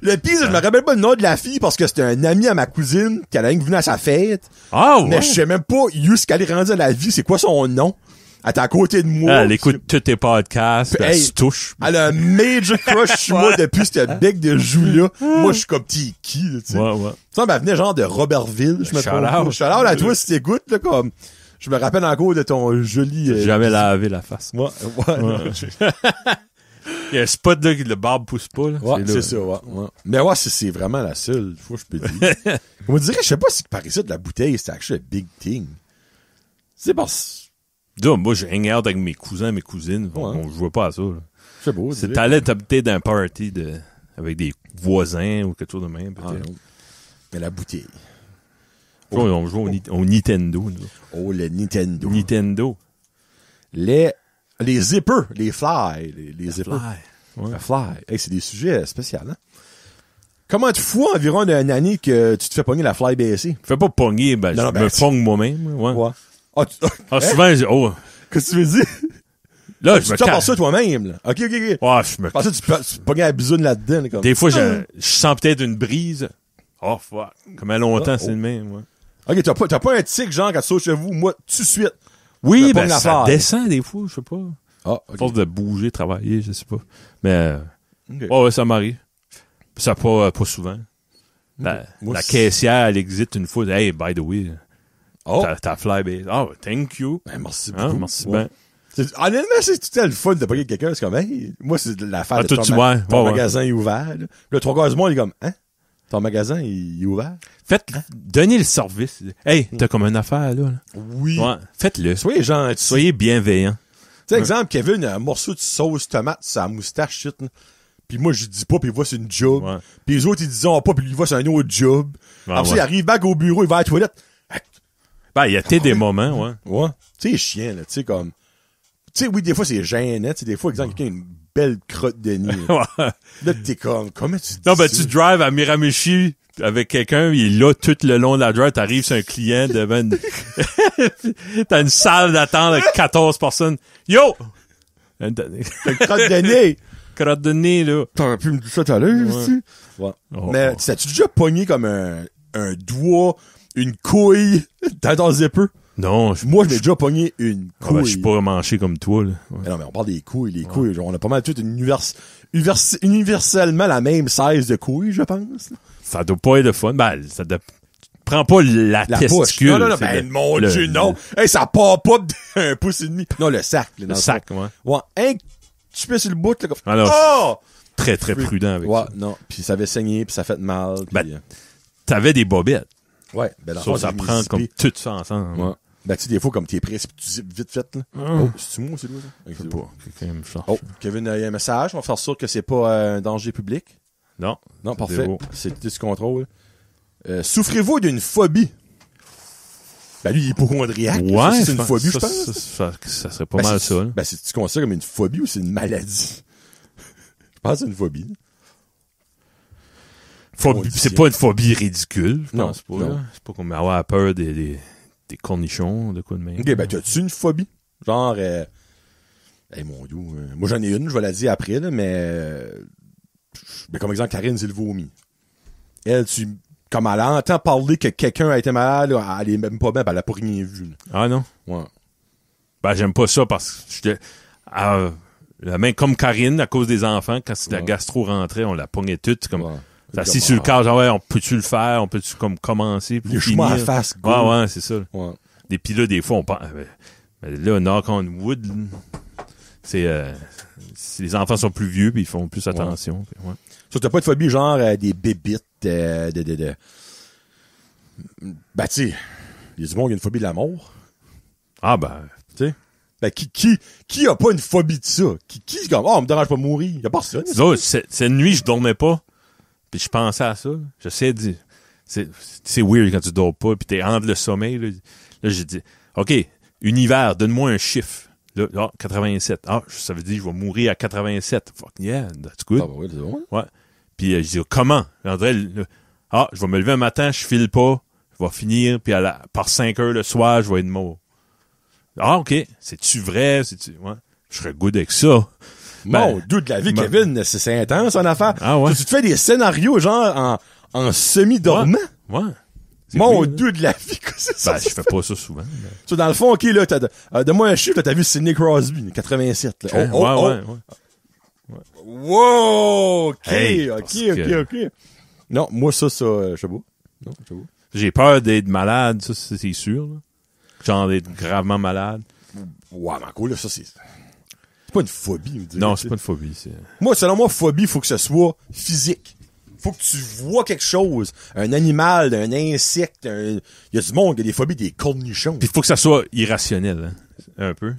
Speaker 1: le pire, je me rappelle pas le nom de la fille parce que c'était un ami à ma cousine qui allait venir à sa fête.
Speaker 2: Ah ouais?
Speaker 1: Mais je sais même pas ce qu'elle est rendue à la vie, c'est quoi son nom. Elle est à côté de moi.
Speaker 2: Elle écoute tous tes podcasts, elle se touche.
Speaker 1: Elle a un major crush sur moi depuis ce bec de joue-là. Moi, je suis comme petit qui, tu sais.
Speaker 2: Ouais.
Speaker 1: Ça, elle venait genre de Robertville, je me trompe. Shout-out à toi si t'écoutes, là, comme... Je me rappelle encore de ton joli...
Speaker 2: J'ai jamais lavé la face.
Speaker 1: Ouais.
Speaker 2: Il y a un spot là que le barbe pousse pas. Là.
Speaker 1: Ouais, c'est ça, ouais. Mais ouais, c'est vraiment la seule fois que je peux dire. On me dirait, je sais pas si par ici de la bouteille, c'est actually a big thing. C'est parce...
Speaker 2: Moi, je hang out avec mes cousins, mes cousines. On jouait pas à ça. Là.
Speaker 1: C'est beau.
Speaker 2: T'allais peut-être d'un party avec des voisins ou quelque chose de même.
Speaker 1: Ah, non. Mais la bouteille.
Speaker 2: On joue au Nintendo. Nous.
Speaker 1: Oh, le Nintendo.
Speaker 2: Les
Speaker 1: zippers, les fly, les zippers.
Speaker 2: Ouais.
Speaker 1: Le fly. Hey, c'est des sujets spéciaux, hein? Comment tu fous environ d'une année que tu te fais pogner la fly baissée?
Speaker 2: Fais pas pogner, je me pogne moi-même. Ouais.
Speaker 1: Ah,
Speaker 2: souvent,
Speaker 1: Qu'est-ce que tu veux dire?
Speaker 2: Là,
Speaker 1: Tu penses ça toi-même, là. OK.
Speaker 2: Ouais, je me
Speaker 1: Je pensais que tu pognais la bisoune là-dedans, là, comme.
Speaker 2: Des fois, je sens peut-être une brise. Oh, fuck. Comme longtemps, c'est le même, ouais.
Speaker 1: OK, t'as pas un tic, genre, quand tu sautes chez vous, moi, tout de suite.
Speaker 2: Oui,
Speaker 1: pas
Speaker 2: ben,
Speaker 1: une
Speaker 2: ça
Speaker 1: affaire.
Speaker 2: descend des fois, je sais pas.
Speaker 1: Ah,
Speaker 2: À
Speaker 1: OK.
Speaker 2: force de bouger, travailler, je sais pas. Mais,
Speaker 1: OK.
Speaker 2: ouais, ça m'arrive. Ça pas souvent. La
Speaker 1: Moi,
Speaker 2: caissière, elle existe une fois. Hey, by the way,
Speaker 1: Oh,
Speaker 2: t'as fly, oh, thank you.
Speaker 1: ben, merci
Speaker 2: Hein,
Speaker 1: beaucoup.
Speaker 2: merci
Speaker 1: Ouais.
Speaker 2: bien.
Speaker 1: Honnêtement, c'est tout le fun de pogner quelqu'un. C'est comme, hey, moi, c'est de l'affaire de
Speaker 2: toi,
Speaker 1: ton,
Speaker 2: tu vois.
Speaker 1: ton
Speaker 2: Ouais.
Speaker 1: magasin est ouvert. Là, le trois quarts du monde, il est comme, hein? Ton magasin, il est ouvert?
Speaker 2: Donnez le service. Hey, t'as comme une affaire, là.
Speaker 1: Oui.
Speaker 2: Ouais, faites-le.
Speaker 1: Soyez gentil.
Speaker 2: Soyez bienveillants.
Speaker 1: Tu sais, exemple, Kevin, un morceau de sauce tomate sur sa moustache, shit, là. Puis moi, je dis pas, puis il voit c'est une job.
Speaker 2: Ouais.
Speaker 1: Puis les autres, ils disent pas, puis il voit c'est un autre job.
Speaker 2: Ah,
Speaker 1: Après ça,
Speaker 2: ouais.
Speaker 1: il arrive back au bureau, il va à la toilette.
Speaker 2: Ben, il y a peut-être des moments, ouais.
Speaker 1: Ouais. Tu sais, chiant, là. Tu sais, comme. Tu sais, oui, des fois, c'est gênant. Tu sais, des fois, exemple, quelqu'un a une belle crotte de nez. Là,
Speaker 2: Ouais.
Speaker 1: Là, t'es comme, comment tu dis
Speaker 2: Non, ben,
Speaker 1: ça?
Speaker 2: tu drives à Miramichi avec quelqu'un, il est là tout le long de la drive, t'arrives sur un client devant une... T'as une salle d'attente avec 14 personnes. Yo!
Speaker 1: T'as une crotte de nez.
Speaker 2: Crotte de nez, là.
Speaker 1: T'aurais pu me dire ça tout à l'heure, aussi. Ouais.
Speaker 2: Oh,
Speaker 1: Mais,
Speaker 2: oh.
Speaker 1: t'as-tu déjà pogné comme un doigt, une couille dans ton zipper?
Speaker 2: Non,
Speaker 1: Moi, je m'ai déjà pogné une
Speaker 2: ah, ben,
Speaker 1: couille.
Speaker 2: je suis pas manché comme toi, là. Ouais.
Speaker 1: Mais non, mais on parle des couilles, les couilles. Genre, on a pas mal toutes universellement la même size de couilles, je pense.
Speaker 2: Ça doit pas être de fun. Ben, prends pas la
Speaker 1: La
Speaker 2: testicule.
Speaker 1: poche. Non,
Speaker 2: c'est
Speaker 1: ben,
Speaker 2: le-
Speaker 1: mon
Speaker 2: le-
Speaker 1: Dieu, non. Hey, ça part pas d'un pouce et demi. Non, le sac. Là, dans
Speaker 2: Le
Speaker 1: le
Speaker 2: sac,
Speaker 1: fond.
Speaker 2: ouais.
Speaker 1: Ouais. Hein, tu peux sur le bout, là, comme...
Speaker 2: Alors,
Speaker 1: Oh!
Speaker 2: très, très prudent avec
Speaker 1: Ouais,
Speaker 2: ça.
Speaker 1: non. Puis ça avait saigné, puis ça fait mal. Puis,
Speaker 2: Ben, T'avais des bobettes.
Speaker 1: ouais. Ben, dans le
Speaker 2: Ça,
Speaker 1: fond,
Speaker 2: ça
Speaker 1: j'ai
Speaker 2: prend
Speaker 1: mis
Speaker 2: comme
Speaker 1: zippé.
Speaker 2: tout ça ensemble.
Speaker 1: Ouais. Ben, tu sais, des fois, comme t'es pressé, puis tu zippes vite fait, là. Oh, c'est-tu moi ou c'est toi, ça? Ok,
Speaker 2: Je sais
Speaker 1: c'est
Speaker 2: pas.
Speaker 1: bon.
Speaker 2: Quelqu'un me cherche.
Speaker 1: Oh, Kevin, il y a un message. On va faire sûr que c'est pas un danger public.
Speaker 2: Non.
Speaker 1: Non,
Speaker 2: C'est
Speaker 1: parfait.
Speaker 2: zéro.
Speaker 1: C'est tout ce contrôle. Souffrez-vous d'une phobie? Ben, lui, il est hypochondriaque.
Speaker 2: Ouais.
Speaker 1: Ça, c'est une phobie, je pense.
Speaker 2: Ça serait pas
Speaker 1: Ben,
Speaker 2: mal
Speaker 1: c'est-
Speaker 2: ça, là.
Speaker 1: Ben, c'est-tu considéré comme une phobie ou c'est une maladie? Je pense que c'est une phobie.
Speaker 2: C'est pas une phobie ridicule, je
Speaker 1: Non,
Speaker 2: pense pas.
Speaker 1: non.
Speaker 2: là. C'est pas comme avoir peur des cornichons, de quoi de même.
Speaker 1: Ok, ben, t'as-tu une phobie? Genre, hey, mon dieu, moi, j'en ai une, je vais la dire après, là, mais comme exemple, Karine, c'est le vomi. Elle, comme elle entend parler que quelqu'un a été malade, là, elle est même pas bien, ben, elle a pas rien vu, là.
Speaker 2: Ah non?
Speaker 1: Ouais.
Speaker 2: Ben, j'aime pas ça parce que la main comme Karine, à cause des enfants, quand la
Speaker 1: Ouais.
Speaker 2: gastro rentrait, on la pognait toute, comme,
Speaker 1: Ouais.
Speaker 2: t'es assis sur le corps, genre, ouais, on peut-tu le faire, on peut-tu comme commencer, puis
Speaker 1: Les chemins à
Speaker 2: finir?
Speaker 1: face, go.
Speaker 2: Ouais, ouais, c'est ça.
Speaker 1: Ouais.
Speaker 2: Et puis là, des fois, on pense, là, knock on wood, là, les enfants sont plus vieux, puis ils font plus attention. Puis, ouais.
Speaker 1: Ça, t'as pas de phobie, genre, des bébites, Ben, tu sais, il y a du monde qui a une phobie de la mort.
Speaker 2: Ah, ben,
Speaker 1: Tu sais? Ben, qui a pas une phobie de ça? Qui comme, oh, on me dérange pas de mourir? Y a personne.
Speaker 2: là, cette nuit, je dormais pas, puis je pensais à ça. J'essaie de dire, c'est weird quand tu dors pas, puis t'es entre le sommeil. Là j'ai dit, OK, univers, donne-moi un chiffre. Là, 87. Ah, ça veut dire que je vais mourir à 87. Fuck yeah, that's good.
Speaker 1: Ah, ben oui, c'est bon.
Speaker 2: Ouais. Puis je dis, comment? André, je vais me lever un matin, je file pas, je vais finir, puis par 5 heures le soir, je vais être mort. Ah, OK. C'est-tu vrai? Ouais. Je serais good avec ça.
Speaker 1: Mon Dieu de la vie, Kevin, c'est intense, en affaire.
Speaker 2: Ah ouais.
Speaker 1: Tu te fais des scénarios, genre, en semi-dormant?
Speaker 2: Ouais. C'est
Speaker 1: Mon
Speaker 2: weird,
Speaker 1: Dieu de la vie, quoi, c'est ça?
Speaker 2: Ben, je fais pas ça souvent. mais-
Speaker 1: Ça, dans le fond, OK, là, donne-moi un chiffre, là, t'as vu Sidney Crosby, 87, là.
Speaker 2: Hein? Ouais.
Speaker 1: Wow! OK,
Speaker 2: Hey,
Speaker 1: OK,
Speaker 2: parce que-
Speaker 1: OK. Non, moi, ça, je sais pas. Non, je sais pas.
Speaker 2: J'ai peur d'être malade, ça, c'est sûr. Là. Genre d'être gravement malade.
Speaker 1: Ouais, mais encore, là, ça, c'est pas une phobie, me dire.
Speaker 2: Non, c'est pas une phobie. C'est...
Speaker 1: Moi, selon moi, phobie, faut que ce soit physique. Faut que tu vois quelque chose. Un animal, un insecte, il y a du monde qui a des phobies des cornichons.
Speaker 2: Puis il faut que ça soit irrationnel, hein, un peu.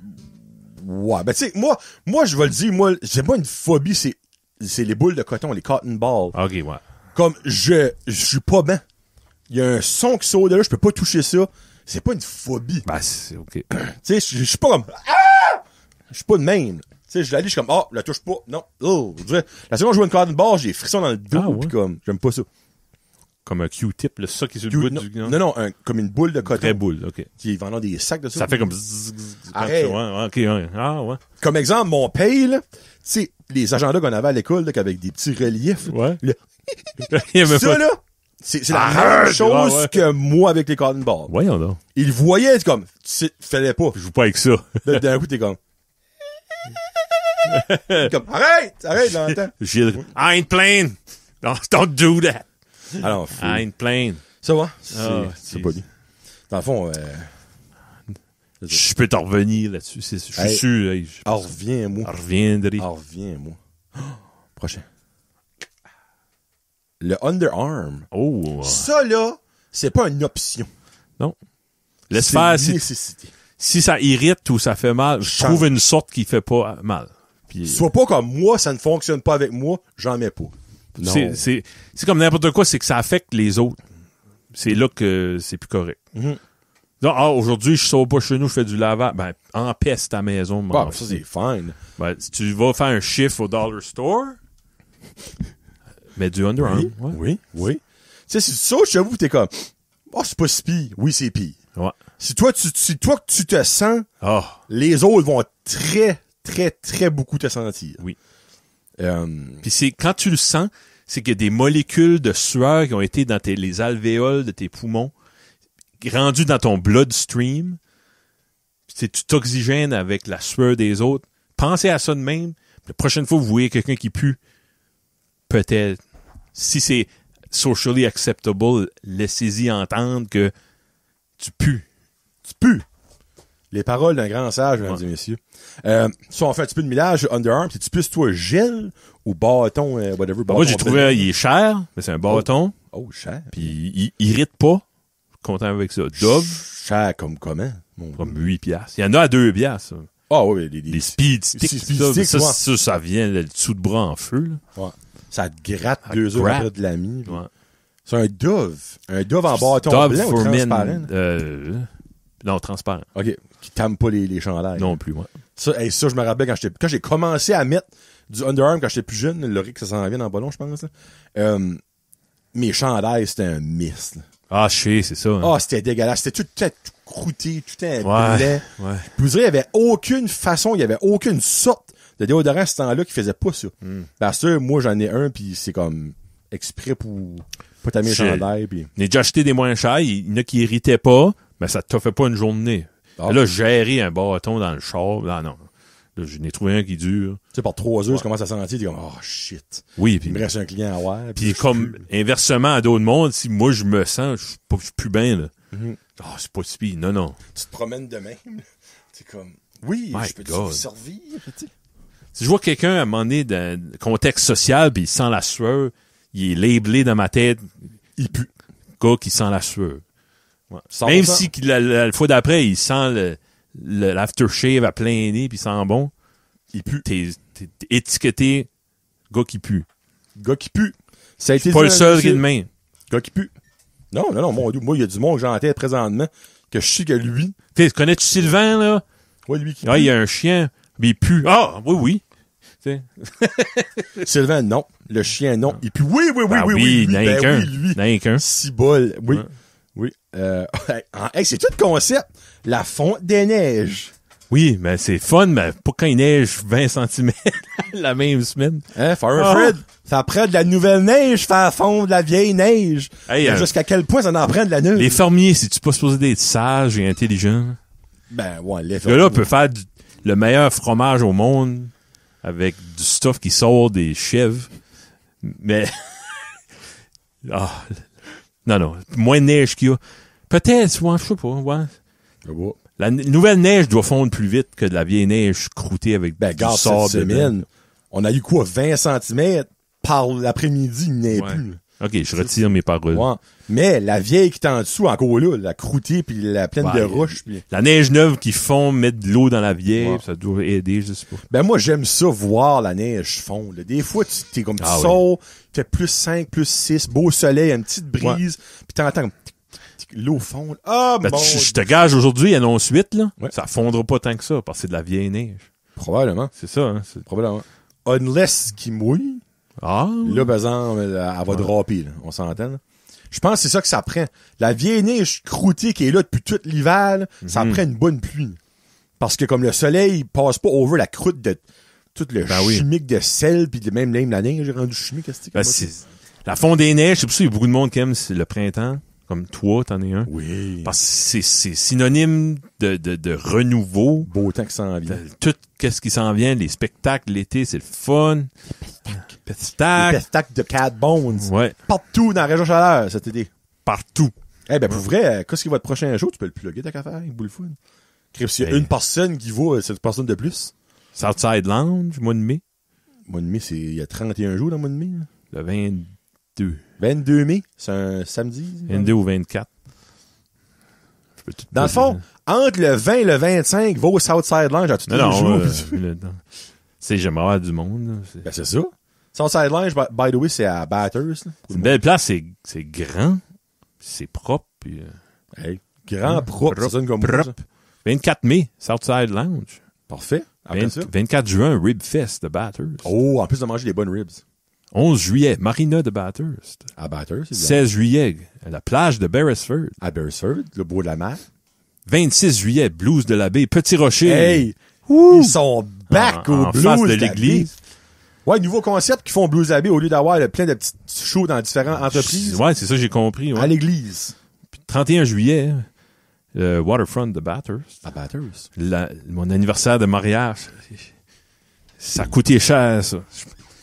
Speaker 1: Ouais, ben tu sais, moi, je vais le dire, moi, j'ai pas une phobie, c'est les boules de coton, les cotton balls.
Speaker 2: OK, ouais.
Speaker 1: Comme, je suis pas bien. Il y a un son qui sort de là, je peux pas toucher ça. C'est pas une phobie.
Speaker 2: Ben, c'est OK.
Speaker 1: Tu sais, je suis pas comme, ah! Je suis pas de même. Tu sais, je l'allais, je suis comme, ah, la touche pas. Non. Oh, je dirais, la seconde que je joue une cotton ball, j'ai frisson dans le dos,
Speaker 2: Ah, ouais.
Speaker 1: pis comme, j'aime pas ça.
Speaker 2: Comme un Q-tip, là, ça qui est sur le bout du...
Speaker 1: Non, comme une boule de coton.
Speaker 2: Vraie boule, OK.
Speaker 1: Qui vendent des sacs de ça.
Speaker 2: Ça fait comme... zzz,
Speaker 1: Arrête.
Speaker 2: Ouais, OK, ouais. Ah, ouais.
Speaker 1: Comme exemple, mon paye, là, tu sais, les agendas qu'on avait à l'école, là, avec des petits reliefs.
Speaker 2: Ouais.
Speaker 1: Là,
Speaker 2: Il y avait
Speaker 1: ça,
Speaker 2: pas...
Speaker 1: là, c'est la même chose
Speaker 2: ouais.
Speaker 1: que moi avec les cotton balls.
Speaker 2: Voyons donc.
Speaker 1: Ils voyaient, c'est comme, tu fallait pas.
Speaker 2: Je joue pas avec ça.
Speaker 1: Là, d'un coup, t'es comme... comme, arrête, dans le temps.
Speaker 2: Gilles, I ain't playing. Don't do that.
Speaker 1: Alors, fou.
Speaker 2: I ain't playing.
Speaker 1: Ça va?
Speaker 2: C'est
Speaker 1: pas lui. Dans le fond,
Speaker 2: je peux t'en revenir là-dessus. Je suis sûr. Hey,
Speaker 1: reviens-moi.
Speaker 2: Reviendrai.
Speaker 1: Reviens-moi. Prochain. Le underarm.
Speaker 2: Oh.
Speaker 1: Ça, là, c'est pas une option.
Speaker 2: Non. Laisse
Speaker 1: C'est
Speaker 2: faire.
Speaker 1: une nécessité.
Speaker 2: Si ça irrite ou ça fait mal, je trouve une sorte qui fait pas mal. Puis,
Speaker 1: Soit pas comme moi, ça ne fonctionne pas avec moi, j'en mets pas. Non.
Speaker 2: c'est comme n'importe quoi, c'est que ça affecte les autres. C'est là que c'est plus correct.
Speaker 1: Mm-hmm.
Speaker 2: Non, aujourd'hui, je sors pas chez nous, je fais du lavage. Ben, empeste ta maison.
Speaker 1: Bah, ça, c'est fine.
Speaker 2: Ben, si tu vas faire un chiffre au dollar store, mets du underarm.
Speaker 1: Oui. Tu sais, si tu sautes chez vous, t'es comme, oh, c'est pas si pire. Oui, c'est pire.
Speaker 2: Ouais.
Speaker 1: Si toi que tu te sens,
Speaker 2: Oh.
Speaker 1: les autres vont très, très, très beaucoup te sentir.
Speaker 2: Oui.
Speaker 1: Puis
Speaker 2: Puis c'est, quand tu le sens, c'est qu'il y a des molécules de sueur qui ont été dans les alvéoles de tes poumons, rendues dans ton bloodstream. Tu t'oxygènes avec la sueur des autres. Pensez à ça de même. La prochaine fois que vous voyez quelqu'un qui pue, peut-être, si c'est socially acceptable, laissez-y entendre que tu pues.
Speaker 1: tu pues. Les paroles d'un grand sage, mesdames et messieurs. Ça, on fait un petit peu de millage underarm. Si tu pisses, toi, gel ou bâton, whatever.
Speaker 2: Moi, j'ai trouvé, il est cher, mais c'est un bâton.
Speaker 1: Oh, cher.
Speaker 2: Puis il irrite pas. Content avec ça. Dove,
Speaker 1: Cher comme comment?
Speaker 2: comme 8 piastres. Il y en a à 2 piastres. Ça.
Speaker 1: Ah oui,
Speaker 2: Les speed sticks,
Speaker 1: speed sticks,
Speaker 2: ça vient le dessous de bras en feu. Là.
Speaker 1: Ouais. Ça te gratte
Speaker 2: Ça
Speaker 1: 2 heures
Speaker 2: gratte.
Speaker 1: après de l'ami.
Speaker 2: Ouais.
Speaker 1: C'est un Dove. Un Dove en bâton
Speaker 2: Dove
Speaker 1: blanc ou
Speaker 2: for
Speaker 1: transparent?
Speaker 2: Men, non, transparent.
Speaker 1: OK. Qui tame pas les chandails.
Speaker 2: Non plus, ouais.
Speaker 1: Ça, je me rappelle quand j'ai commencé à mettre du underarm quand j'étais plus jeune, le riz que ça s'en vient dans le ballon, je pense. Là. Mes chandails, c'était un miss. Là.
Speaker 2: Ah, je sais, c'est ça. Hein.
Speaker 1: Ah, c'était dégueulasse. C'était tout croûté, tout un
Speaker 2: Ouais,
Speaker 1: blé.
Speaker 2: ouais.
Speaker 1: Puis vous direz, il y avait aucune façon, il y avait aucune sorte de déodorant à ce temps-là qui faisait pas ça. Parce que moi, j'en ai un, puis c'est comme exprès pour tamer les chandails. Puis...
Speaker 2: On a déjà acheté des moins chers. Il y en a qui irritaient pas, mais ça te fait pas une journée.
Speaker 1: Ah.
Speaker 2: Là, gérer un bâton dans le char, là, non. Là, j'en ai trouvé un qui dure.
Speaker 1: Tu sais, par 3 heures, tu commences à sentir, tu es comme, oh shit.
Speaker 2: Oui, puis
Speaker 1: Il me reste un client à voir.
Speaker 2: puis comme, inversement à d'autres mondes, si moi je me sens, je suis plus bien, là. Ah, c'est pas si pire. Non.
Speaker 1: Tu te promènes de même. C'est comme, oui,
Speaker 2: My
Speaker 1: je peux te
Speaker 2: God.
Speaker 1: servir. Tu sais.
Speaker 2: Si je vois quelqu'un à un moment donné dans un contexte social puis il sent la sueur, il est labelé dans ma tête,
Speaker 1: Il pue.
Speaker 2: gars qui sent la sueur. Ouais.
Speaker 1: 100%.
Speaker 2: Même si la fois d'après, il sent l'aftershave à plein nez puis il sent bon,
Speaker 1: Il pue.
Speaker 2: t'es étiqueté gars qui pue.
Speaker 1: Gars qui pue. Ça a été
Speaker 2: Pas
Speaker 1: dit
Speaker 2: le
Speaker 1: dans
Speaker 2: seul
Speaker 1: le
Speaker 2: qui est de
Speaker 1: dossier.
Speaker 2: même.
Speaker 1: Gars qui pue. Non, moi, il y a du monde que j'ai en tête présentement, que je sais que lui,
Speaker 2: Connais-tu Sylvain, là?
Speaker 1: ouais, lui qui
Speaker 2: Ah,
Speaker 1: pue.
Speaker 2: il y a un chien, mais il pue. Ah, oui. Tu sais.
Speaker 1: Sylvain, non. Le chien, non. Il pue. Oui.
Speaker 2: Ah
Speaker 1: oui,
Speaker 2: oui, n'en
Speaker 1: Ben
Speaker 2: qu'un.
Speaker 1: oui, lui.
Speaker 2: N'en qu'un.
Speaker 1: Cibole. Oui.
Speaker 2: Ouais.
Speaker 1: Oui. Hey, c'est tout le concept. La fonte des neiges.
Speaker 2: Oui, mais c'est fun, mais pas quand il neige 20 cm la même semaine.
Speaker 1: Hein, Fred? Ça prend de la nouvelle neige, faire fondre la vieille neige.
Speaker 2: Hey,
Speaker 1: Jusqu'à quel point ça en prend de la neige?
Speaker 2: Les fermiers, c'est-tu pas supposé d'être sages et intelligents?
Speaker 1: Ben, ouais, les
Speaker 2: Le gars-là peut faire le meilleur fromage au monde avec du stuff qui sort des chèvres, mais... Ah, non, moins de neige qu'il y a. Peut-être, ouais, je sais pas, ouais. La nouvelle neige doit fondre plus vite que de la vieille neige croûtée avec
Speaker 1: Ben,
Speaker 2: du
Speaker 1: garde
Speaker 2: sable
Speaker 1: cette
Speaker 2: dedans.
Speaker 1: semaine. On a eu quoi, 20 cm par l'après-midi, il n'est
Speaker 2: Ouais.
Speaker 1: plus.
Speaker 2: OK, je retire mes paroles.
Speaker 1: Ouais. Mais la vieille qui est en dessous, encore là, la croûtée puis la pleine
Speaker 2: Ouais.
Speaker 1: de roches. Puis...
Speaker 2: La neige neuve qui fond, mettre de l'eau dans la vieille,
Speaker 1: Ouais.
Speaker 2: ça doit aider, je sais pas.
Speaker 1: Ben, moi, j'aime ça, voir la neige fondre. là. Des fois, t'es comme, tu
Speaker 2: Ah
Speaker 1: sors, tu fais plus 5, plus 6, beau soleil, une petite brise, puis t'entends comme, l'eau fond. Ah,
Speaker 2: Ben,
Speaker 1: bon.
Speaker 2: je te gage aujourd'hui, il annonce 8, là.
Speaker 1: Ouais.
Speaker 2: Ça fondra pas tant que ça, parce que c'est de la vieille neige.
Speaker 1: Probablement.
Speaker 2: C'est ça, hein.
Speaker 1: Probablement. Unless qu'il mouille.
Speaker 2: Ah.
Speaker 1: Là, par exemple, elle va draper, là. On s'entend, là. Je pense que c'est ça que ça prend. La vieille neige croûtée qui est là depuis tout l'hiver, là, ça prend une bonne pluie. Parce que comme le soleil passe pas over la croûte de tout le chimique de sel, puis même la neige est rendue chimique.
Speaker 2: La fonte des neiges, c'est pour ça qu'il y a beaucoup de monde qui aime le printemps. Comme toi, t'en es un.
Speaker 1: Oui.
Speaker 2: Parce que c'est synonyme de renouveau.
Speaker 1: Beau temps qui s'en vient.
Speaker 2: Tout qu'est-ce qui s'en vient, les spectacles, l'été, c'est le fun.
Speaker 1: Les spectacles de Cat Bones.
Speaker 2: Ouais.
Speaker 1: Partout dans la région Chaleur cet été.
Speaker 2: Partout.
Speaker 1: Eh ben, pour vrai, qu'est-ce qui va être prochain show? Tu peux le plugger, ta affaire, avec Bullfoot. S'il y a une personne qui vaut cette personne de plus.
Speaker 2: Southside Lounge, mois de mai.
Speaker 1: Mois de mai, il y a 31 jours dans le mois de mai. Là.
Speaker 2: Le 22.
Speaker 1: 22 mai, c'est un samedi.
Speaker 2: 22 ou 24.
Speaker 1: Dans le fond, entre le 20 et le 25, va au Southside Lounge à tous les jours.
Speaker 2: J'aimerais avoir du monde.
Speaker 1: Ben, c'est ça. Southside Lounge, by the way, c'est à Bathurst.
Speaker 2: C'est une belle place, c'est grand, c'est propre. Puis,
Speaker 1: hey, grand, propre, ça sonne comme
Speaker 2: propre.
Speaker 1: Ça.
Speaker 2: 24 mai, Southside Lounge.
Speaker 1: Parfait.
Speaker 2: 24 juin, Rib Fest de Bathurst.
Speaker 1: Oh, en plus de manger des bonnes ribs.
Speaker 2: 11 juillet, Marina de Bathurst.
Speaker 1: À Bathurst,
Speaker 2: 16 juillet, à la plage de Beresford.
Speaker 1: À Beresford, le bois de la mer.
Speaker 2: 26 juillet, Blues de la Baie, Petit Rocher.
Speaker 1: Hey! Ils sont back au Blues
Speaker 2: face de l'église.
Speaker 1: Ouais, nouveau concept qui font Blues de la Baie au lieu d'avoir plein de petits shows dans différentes entreprises.
Speaker 2: Ouais, c'est ça que j'ai compris. Ouais.
Speaker 1: À l'église.
Speaker 2: Puis 31 juillet, Waterfront de Bathurst.
Speaker 1: À Bathurst.
Speaker 2: Mon anniversaire de mariage. Ça a coûté cher, ça.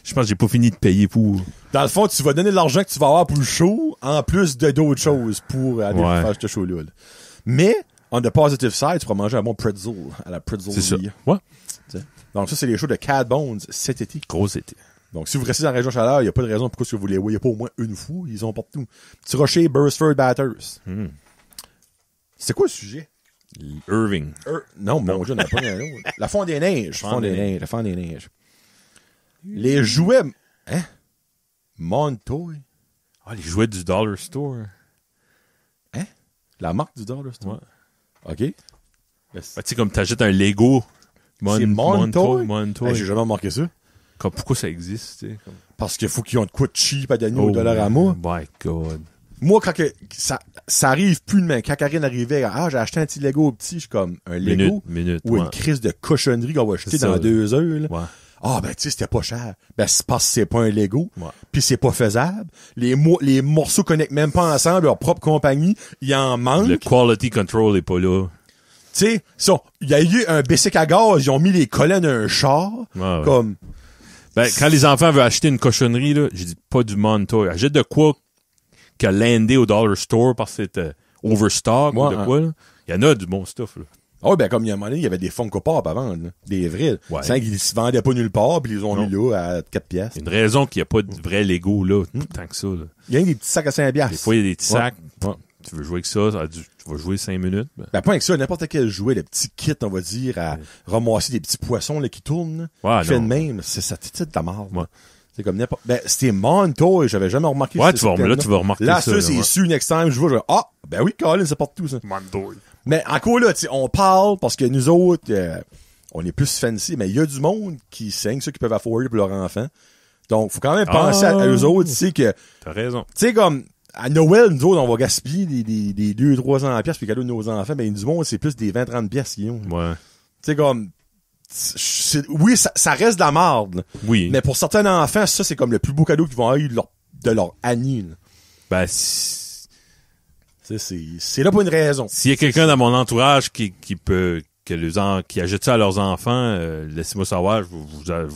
Speaker 2: Je pense que j'ai pas fini de payer pour.
Speaker 1: Dans le fond, tu vas donner de l'argent que tu vas avoir pour le show, en plus de d'autres choses pour aller faire ce show-là. Mais, on the positive side, tu pourras manger un bon pretzel à la pretzel.
Speaker 2: C'est ça. Ouais.
Speaker 1: T'sais. Donc ça, c'est les shows de Cat Bones cet été.
Speaker 2: Gros été.
Speaker 1: Donc si vous restez dans la région Chaleur, il n'y a pas de raison pourquoi vous les voyez pas au moins une fois. Ils sont partout. Petit Rocher, Beresford, Bathurst. C'est quoi le sujet?
Speaker 2: Irving.
Speaker 1: Non, mon Dieu, on n'a pas un autre. La Fonte des Neiges. La Fonte des Neiges. Les jouets... Hein? Montoy.
Speaker 2: Ah, les jouets du Dollar Store.
Speaker 1: Hein? La marque du Dollar Store?
Speaker 2: Ouais.
Speaker 1: OK.
Speaker 2: Ben, tu sais, comme t'achètes un Lego.
Speaker 1: C'est Montoy?
Speaker 2: Montoy.
Speaker 1: Hey, j'ai jamais remarqué ça.
Speaker 2: Pourquoi ça existe, tu sais?
Speaker 1: Parce qu'il faut qu'ils ont de quoi de cheap à donner au Dollarama.
Speaker 2: My God.
Speaker 1: Moi, quand ça arrive plus de main, quand Karine arrivait, j'ai acheté un petit Lego petit, je suis comme un Lego ou une crise de cochonnerie qu'on va acheter dans 2 heures. Là.
Speaker 2: Ouais.
Speaker 1: Ben tu sais, c'était pas cher. Ben c'est parce que c'est pas un Lego,
Speaker 2: ouais.
Speaker 1: Puis c'est pas faisable. Les morceaux connectent même pas ensemble, leur propre compagnie, il en manque.
Speaker 2: Le quality control est pas là.
Speaker 1: Tu sais, il y a eu un bicycle à gaz, ils ont mis les colonnes d'un char, comme...
Speaker 2: Ben, quand les enfants veulent acheter une cochonnerie, là, j'ai dit pas du Montoy. Achète de quoi qui a landé au Dollar Store parce que c'était overstock ou de quoi, là. Il y en a du bon stuff, là.
Speaker 1: Oh, ben, comme il y a un moment donné, il y avait des Funko Pop à vendre, là. Des vrais.
Speaker 2: Ouais.
Speaker 1: C'est qu'ils se vendaient pas nulle part, puis ils les ont mis là à 4 piastres.
Speaker 2: Une raison qu'il n'y a pas de vrai Lego, là, tant que ça, là.
Speaker 1: Il y a des petits sacs à 5 piastres.
Speaker 2: Des fois, il y a des petits sacs.
Speaker 1: Ouais.
Speaker 2: Tu veux jouer avec ça, tu vas jouer 5 minutes.
Speaker 1: Ben, pas avec ça, n'importe quel jouet, le petit kit, on va dire, à ramasser des petits poissons, là, qui tournent, là.
Speaker 2: Ouais,
Speaker 1: fait de même. C'est ça, c'est de la marde. Ouais. C'est comme n'importe, ben, c'était Montoy, j'avais jamais remarqué
Speaker 2: ça. Ouais, tu vas remarquer ça.
Speaker 1: Là, c'est su next time, je vois, ben oui, Colin, c'est partout, ça.
Speaker 2: Montoy.
Speaker 1: Mais encore là, on parle parce que nous autres, on est plus fancy, mais il y a du monde qui saigne ceux qui peuvent afforder pour leurs enfants. Donc, faut quand même penser à eux autres, tu sais que...
Speaker 2: T'as raison.
Speaker 1: Tu sais, comme, à Noël, nous autres, on va gaspiller des 200-300 piastres puis cadeaux de nos enfants, mais du monde, c'est plus des 20-30 piastres qu'ils ont.
Speaker 2: Ouais.
Speaker 1: Tu sais, comme... Oui, ça reste de la marde. Là.
Speaker 2: Oui.
Speaker 1: Mais pour certains enfants, ça, c'est comme le plus beau cadeau qu'ils vont avoir de leur année. Là.
Speaker 2: Ben,
Speaker 1: c'est là pour une raison.
Speaker 2: S'il y a quelqu'un dans mon entourage qui achète ça à leurs enfants, laissez-moi savoir, je vais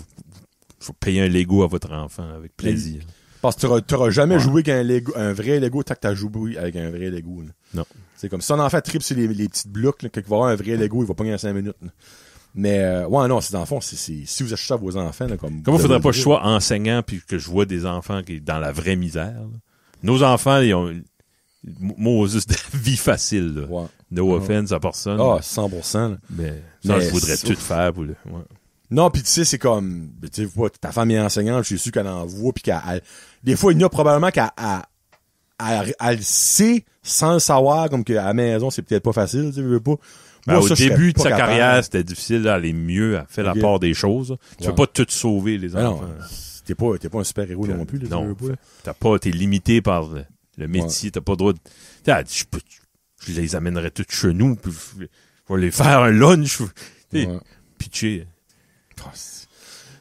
Speaker 2: payer un Lego à votre enfant avec plaisir.
Speaker 1: Parce que t'auras jamais joué avec un vrai Lego tant que t'as joué avec un vrai Lego. Là.
Speaker 2: Non.
Speaker 1: C'est comme si ton enfant tripe sur les petites blocs, là, quand il va avoir un vrai Lego, il va pogner en 5 minutes. Là. Mais ouais, non, c'est dans le fond, si vous achetez ça à vos enfants, là, comme...
Speaker 2: Comment faudrait pas que je sois enseignant puis que je vois des enfants qui sont dans la vraie misère? Là. Nos enfants, ils ont juste de vie facile. Là. Ouais. No offense à personne.
Speaker 1: Ah, 100%. Là.
Speaker 2: Mais je voudrais tout faire pour le... Ouais.
Speaker 1: Non, pis tu sais, c'est comme... Tu sais, ta femme est enseignante, je suis sûr qu'elle en voit, pis qu'elle... Des fois, il y en a probablement qu'elle sait, sans le savoir, comme qu'à la maison, c'est peut-être pas facile, tu veux pas.
Speaker 2: Moi, au début de sa carrière, c'était difficile d'aller mieux, elle fait la part des choses. Tu peux pas tout sauver, les enfants.
Speaker 1: Non, t'es pas un super-héros non plus.
Speaker 2: Non, t'es limité par Le métier, t'as pas le droit de... Je les amènerais tous chez nous, puis je vais les faire un lunch, pitcher.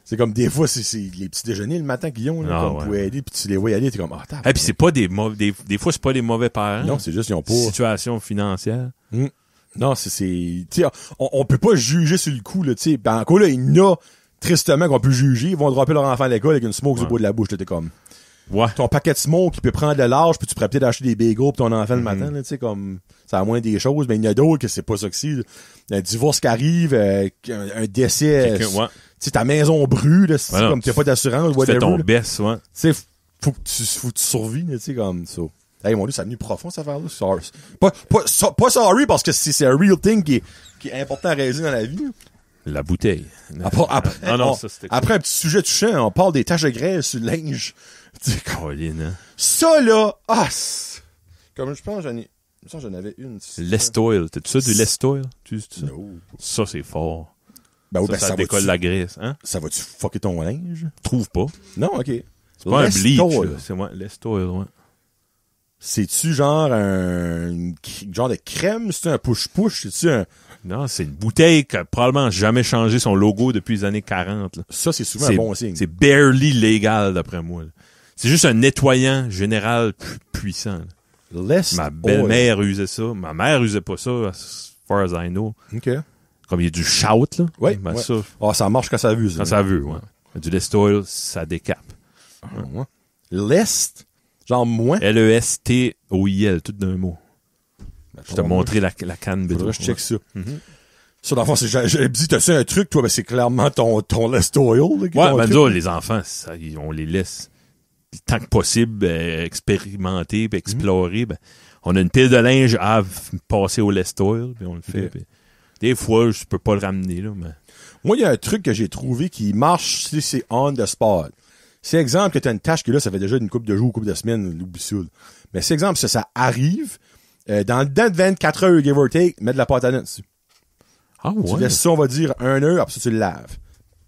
Speaker 1: C'est comme des fois, c'est les petits déjeuners le matin qu'ils ont, là, comme pour aider, puis tu les vois y aller, t'es comme,
Speaker 2: Et puis c'est pas des fois, c'est pas des mauvais parents.
Speaker 1: Non, c'est juste, ils ont pas...
Speaker 2: Situation financière.
Speaker 1: Non, tu sais, on peut pas juger sur le coup, là, tu sais. Ben, encore là, il y en a, tristement, qu'on peut juger. Ils vont dropper leur enfant à l'école avec une smoke du bout de la bouche, là, t'es comme...
Speaker 2: Ouais.
Speaker 1: Ton paquet de smoke, il peut prendre de l'âge, puis tu pourrais peut-être acheter des bagels pour ton enfant le matin, là, tu sais, comme... C'est à moins des choses, mais il y en a d'autres que c'est pas ça que c'est. Un divorce qui arrive, un décès... Tu sais, ta maison brûle, là, comme t'as pas d'assurance,
Speaker 2: whatever. Tu fais ton baisse, ouais.
Speaker 1: Tu sais, faut que tu survis, tu sais, comme ça. Hey, mon Dieu, ça a venu profond, cette affaire-là. Sorry. Pas sorry, parce que c'est un real thing qui est important à réaliser dans la vie.
Speaker 2: La bouteille.
Speaker 1: Après un petit sujet touchant, on parle des taches de graisse sur le linge.
Speaker 2: Colline,
Speaker 1: ça, là, comme je pense, j'en avais une.
Speaker 2: L'Estoil. T'as-tu ça du L'Estoil? Tu sais ça?
Speaker 1: No.
Speaker 2: Ça, c'est fort.
Speaker 1: Ça
Speaker 2: décolle la graisse, hein?
Speaker 1: Ça va-tu fucker ton linge?
Speaker 2: Trouve pas.
Speaker 1: Non, ok.
Speaker 2: C'est pas un bleach, là. C'est moi, L'Estoil, ouais.
Speaker 1: C'est-tu genre genre de crème? C'est-tu un push-push? C'est-tu un...
Speaker 2: Non, c'est une bouteille qui a probablement jamais changé son logo depuis les années 40. Là.
Speaker 1: Ça, c'est souvent un bon signe.
Speaker 2: C'est barely légal, d'après moi. Là. C'est juste un nettoyant général puissant. Ma belle-mère usait ça. Ma mère usait pas ça, as far as I know.
Speaker 1: OK.
Speaker 2: Comme il y a du shout, là.
Speaker 1: Oui, ben, ouais. Ça marche quand ça veut.
Speaker 2: Quand ça veut, ouais. Du L'Estoil, ça décape.
Speaker 1: Ouais. L'Est? Genre moins?
Speaker 2: L-E-S-T-O-I-L, tout d'un mot. Je t'ai montré la canne béton.
Speaker 1: Faudrait que je check ça. Ça, dans le fond, j'ai dit, t'as-tu un truc, toi? Ben, c'est clairement ton L'Estoil.
Speaker 2: Ouais, ben, là, les enfants, on les laisse le temps que possible expérimenter et explorer. Ben, on a une pile de linge à passer au L'Estoil, puis on le fait. Puis, des fois, je peux pas le ramener, là, mais...
Speaker 1: Moi, il y a un truc que j'ai trouvé qui marche si c'est on the spot. C'est exemple que t'as une tâche que là, ça fait déjà une couple de jours, une couple de semaines, l'oublie ça. Mais c'est exemple, ça arrive, dans le dedans de 24 heures, give or take, mets de la pâte à dents dessus.
Speaker 2: Ah ouais?
Speaker 1: Tu laisses ça, on va dire, 1 heure, après ça, tu le laves.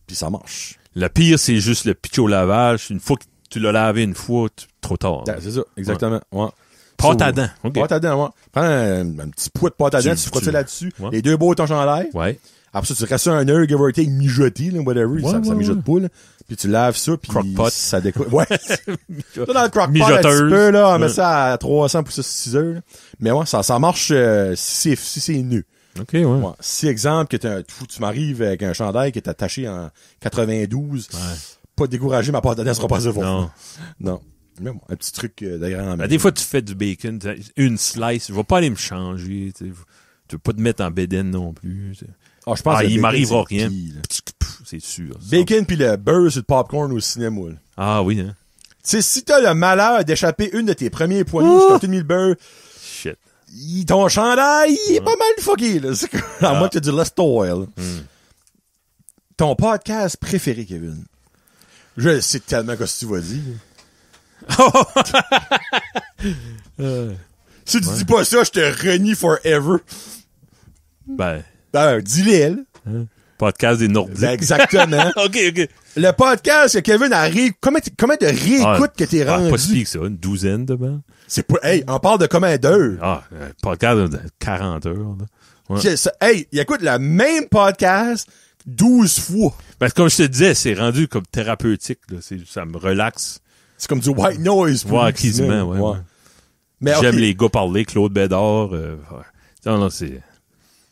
Speaker 1: Puis ça marche.
Speaker 2: Le pire, c'est juste le pitch au lavage. Une fois que tu l'as lavé une fois, trop tard.
Speaker 1: C'est ça, exactement. Ouais.
Speaker 2: Pâte à dents. Okay.
Speaker 1: Pâte à dents, ouais. Prends un petit pot de pâte à dents, tu frottes ça là-dessus. Ouais. Les deux bouts de ton chandail.
Speaker 2: Ouais.
Speaker 1: Après ça, tu restes ça 1 heure, give or take, mijoté, là, whatever. Ça mijote pas, là. Puis tu laves ça, puis ça décolle. Ouais. Ça dans le crock-pot, un petit peu, là. On met ça à 300 pour ça 6 heures, là. Mais ouais, ça marche, si c'est nu.
Speaker 2: OK, ouais.
Speaker 1: Si, exemple, que tu m'arrives avec un chandail qui est attaché en 92, pas décourager, ma pâte à dents sera pas ça. Non. Mais bon, un petit truc d'ailleurs.
Speaker 2: Des fois, tu fais du bacon, une slice, je vais pas aller me changer, tu veux pas te mettre en bédaine non plus.
Speaker 1: Je pense
Speaker 2: il m'arrivera rien. C'est sûr.
Speaker 1: Bacon pis le beurre sur le popcorn au cinéma. Là.
Speaker 2: Ah oui, hein.
Speaker 1: Tu sais, si t'as le malheur d'échapper une de tes premiers poignées, je t'ai mis le beurre.
Speaker 2: Shit.
Speaker 1: Ton chandail, il est pas mal fucké, là. À moins que t'aies du L'Estoil. Ton podcast préféré, Kevin. Je sais tellement ce que tu vas dire. Si tu dis pas ça, je te renie forever.
Speaker 2: Ben,
Speaker 1: dis-le, là.
Speaker 2: Podcast des Nordiques.
Speaker 1: Exactement.
Speaker 2: OK.
Speaker 1: Le podcast que Kevin arrive, combien de réécoutes que t'es rendu?
Speaker 2: Pas si pire que ça, une douzaine de ben.
Speaker 1: C'est pas, on parle de combien d'heures?
Speaker 2: Un podcast de 40 heures, là.
Speaker 1: Ouais. Il écoute le même podcast 12 fois.
Speaker 2: Parce que comme je te disais, c'est rendu comme thérapeutique, là. Ça me relaxe.
Speaker 1: C'est comme du white noise.
Speaker 2: Quasiment, ouais. Mais j'aime les gars parler, Claude Bédard, non, c'est...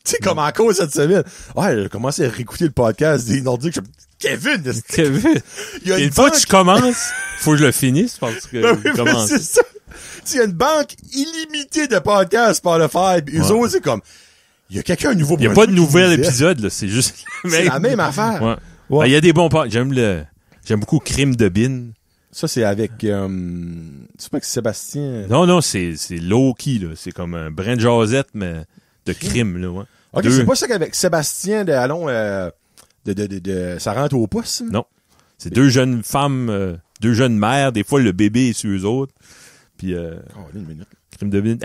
Speaker 1: Tu sais, comme en cause cette semaine. Ouais, j'ai commencé à réécouter le podcast des Nordiques. Kevin!
Speaker 2: Une fois que tu commences, faut que je le finisse parce que
Speaker 1: c'est ça. Il y a une banque illimitée de podcasts par le faire. Puis eux autres, c'est comme, il y a quelqu'un nouveau.
Speaker 2: Il y a pas de nouvel épisode, là. C'est juste
Speaker 1: c'est la même affaire.
Speaker 2: Ouais. Il y a des bons podcasts. J'aime beaucoup Crime de Bin.
Speaker 1: Ça, c'est avec, c'est pas que Sébastien.
Speaker 2: Non, c'est low-key, là. C'est comme un brin de jasette, mais de crime, là, ouais.
Speaker 1: OK, c'est pas ça qu'avec Sébastien de ça rentre au pouce?
Speaker 2: Non. C'est deux jeunes femmes, deux jeunes mères, des fois le bébé est sur eux autres. Puis
Speaker 1: une minute.
Speaker 2: Crime de Bin.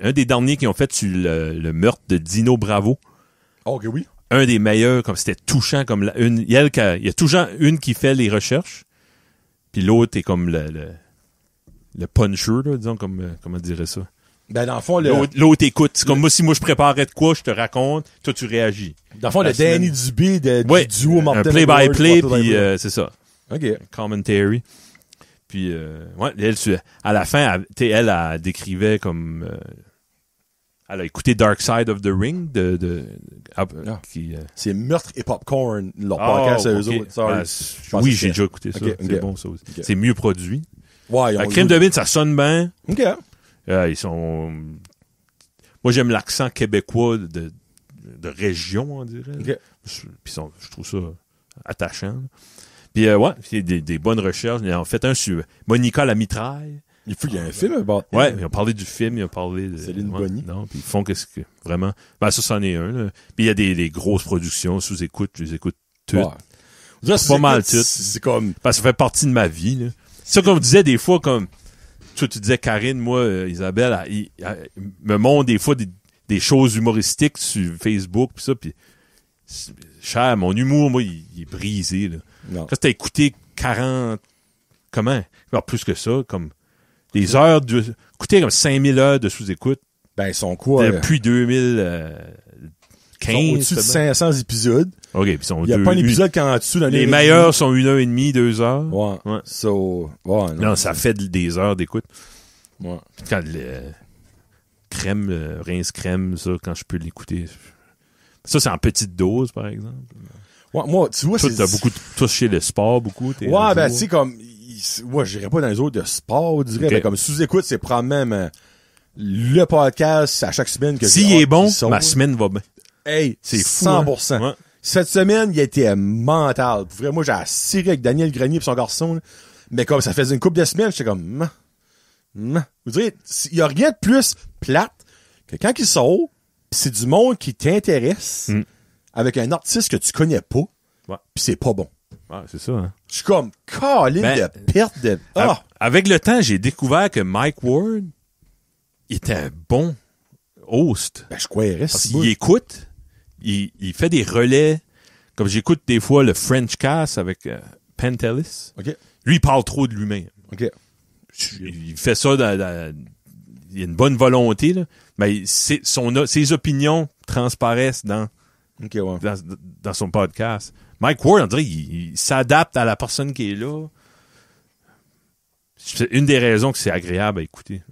Speaker 2: Un des derniers qui ont fait sur le meurtre de Dino Bravo.
Speaker 1: OK, oui.
Speaker 2: Un des meilleurs, comme c'était touchant, comme il y a toujours une qui fait les recherches, puis l'autre est comme puncher, là, disons, comment dirait ça.
Speaker 1: Ben, dans le fond,
Speaker 2: L'autre écoute. C'est comme moi, si moi je préparais de quoi, je te raconte, toi tu réagis.
Speaker 1: Dans le fond, le Danny Dubé du duo Martin.
Speaker 2: Un play-by-play, puis c'est ça.
Speaker 1: OK.
Speaker 2: Commentary. Puis, elle, à la fin, elle décrivait comme... elle a écouté Dark Side of the Ring
Speaker 1: c'est Meurtre et Popcorn, leur podcast à eux autres.
Speaker 2: Oui, j'ai déjà écouté ça. C'est bon, ça aussi. C'est mieux produit.
Speaker 1: Ouais,
Speaker 2: La crème de vigne, ça sonne bien.
Speaker 1: OK.
Speaker 2: Ils sont... Moi, j'aime l'accent québécois de région, on dirait.
Speaker 1: Okay.
Speaker 2: Puis je trouve ça attachant. Puis, il y a des bonnes recherches. Ils ont fait un sur Monica la mitraille.
Speaker 1: Il faut qu'il y ait un film.
Speaker 2: Ouais, ils ont parlé du film, ils ont parlé de...
Speaker 1: Céline Bonny.
Speaker 2: Non, puis ils font qu'est-ce que... Vraiment... Ben, ça, c'en est un, là. Puis il y a des grosses productions sous-écoute. Je les écoute toutes.
Speaker 1: Ouais.
Speaker 2: C'est pas mal toutes.
Speaker 1: C'est comme...
Speaker 2: Parce que ça fait partie de ma vie, là. C'est ça qu'on disait des fois, comme... Toi, tu disais, Karine, moi, Isabelle, elle me montre des fois des choses humoristiques sur Facebook, pis ça, pis... Cher, mon humour, moi, il est brisé, là.
Speaker 1: Non.
Speaker 2: Quand t'as écouté 40... Comment? Alors, plus que ça, comme... Des heures de... Écoutez, comme 5000 heures de sous-écoute.
Speaker 1: Ben, ils sont quoi?
Speaker 2: Depuis 2015.
Speaker 1: Ils sont au-dessus de 500 épisodes.
Speaker 2: OK, puis sont
Speaker 1: il n'y a pas un épisode qui est en dessous.
Speaker 2: Les meilleurs sont 1h30, 2 heures.
Speaker 1: Ouais. So,
Speaker 2: non, ça fait des heures d'écoute.
Speaker 1: Ouais.
Speaker 2: Quand rince crème, ça, quand je peux l'écouter. Ça, c'est en petite dose, par exemple.
Speaker 1: Ouais, moi, tu vois,
Speaker 2: t'as beaucoup touché le sport, beaucoup.
Speaker 1: Ouais, ben, tu sais, comme, moi, je dirais pas dans les autres de sport, on dirait, mais comme sous-écoute, c'est probablement le podcast à chaque semaine que
Speaker 2: s'il est bon, ma semaine va bien.
Speaker 1: Hey,
Speaker 2: c'est
Speaker 1: 100%.
Speaker 2: Fou, hein?
Speaker 1: Cette semaine, il était mental. Pour vrai, moi, j'ai assuré avec Daniel Grenier et son garçon, là. Mais comme ça faisait une couple de semaines, j'étais comme, vous direz, il y a rien de plus plate que quand il sort, c'est du monde qui t'intéresse avec un artiste que tu connais pas, pis c'est pas bon.
Speaker 2: Ouais, c'est ça, hein.
Speaker 1: Je suis comme, câline de perte de...
Speaker 2: Avec le temps, j'ai découvert que Mike Ward était un bon host.
Speaker 1: Ben, je croirais.
Speaker 2: Parce qu'il écoute, il fait des relais. Comme j'écoute des fois le French Cast avec Pantelis.
Speaker 1: OK.
Speaker 2: Lui, il parle trop de lui-même.
Speaker 1: OK.
Speaker 2: Il fait ça il y a une bonne volonté, là. Mais ses opinions transparaissent dans son podcast. Mike Ward, on dirait, il s'adapte à la personne qui est là. C'est une des raisons que c'est agréable à écouter.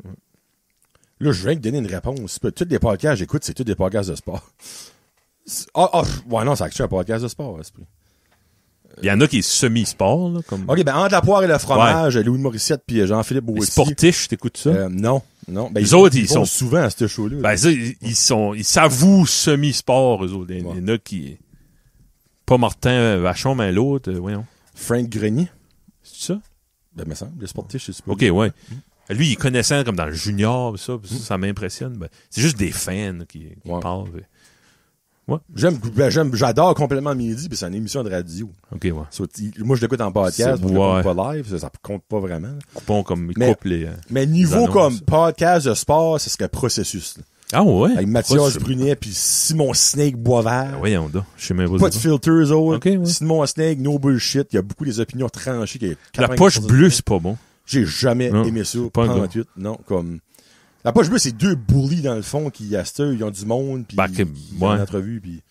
Speaker 1: Là, je viens de donner une réponse. Tous les podcasts que j'écoute, c'est tous des podcasts de sport. Ouais, non, c'est actuellement un podcast de sport, esprit.
Speaker 2: Il y en a qui est semi-sport, là, comme...
Speaker 1: OK, ben, entre la poire et le fromage, Louis Morissette puis Jean-Philippe Bourdieu.
Speaker 2: Sportiche, t'écoutes ça?
Speaker 1: Non. Ben,
Speaker 2: les autres, ils sont
Speaker 1: souvent à ce show-là.
Speaker 2: Ben, ça, ils s'avouent semi-sport, eux autres. Il y en a qui... Pas Martin Vachon, mais l'autre, voyons.
Speaker 1: Frank Grenier.
Speaker 2: C'est ça?
Speaker 1: Ben, me semble, le sportif, je sais pas.
Speaker 2: OK, ouais. Lui, il connaissait comme dans le junior, ça m'impressionne. Ben, c'est juste des fans qui parlent. Ouais.
Speaker 1: J'adore Complètement Midi, puis c'est une émission de radio.
Speaker 2: OK, ouais.
Speaker 1: Moi, je l'écoute en podcast, pas live, ça compte pas vraiment.
Speaker 2: Coupons comme ils coupent les...
Speaker 1: mais niveau comme podcast de sport, ce serait Processus. Là.
Speaker 2: Ah ouais?
Speaker 1: Avec Mathias Brunet puis Simon Snake Boisvert.
Speaker 2: Ah, voyons donc. Je sais même
Speaker 1: pas de filters, autres.
Speaker 2: Okay, ouais.
Speaker 1: Simon Snake, no bullshit. Il y a beaucoup des opinions tranchées.
Speaker 2: La poche bleue, c'est pas bon.
Speaker 1: J'ai jamais aimé ça.
Speaker 2: Pas
Speaker 1: 38. Non, comme... La poche bleue, c'est deux bullies dans le fond qui, ils ont du monde puis ils ont une entrevue puis...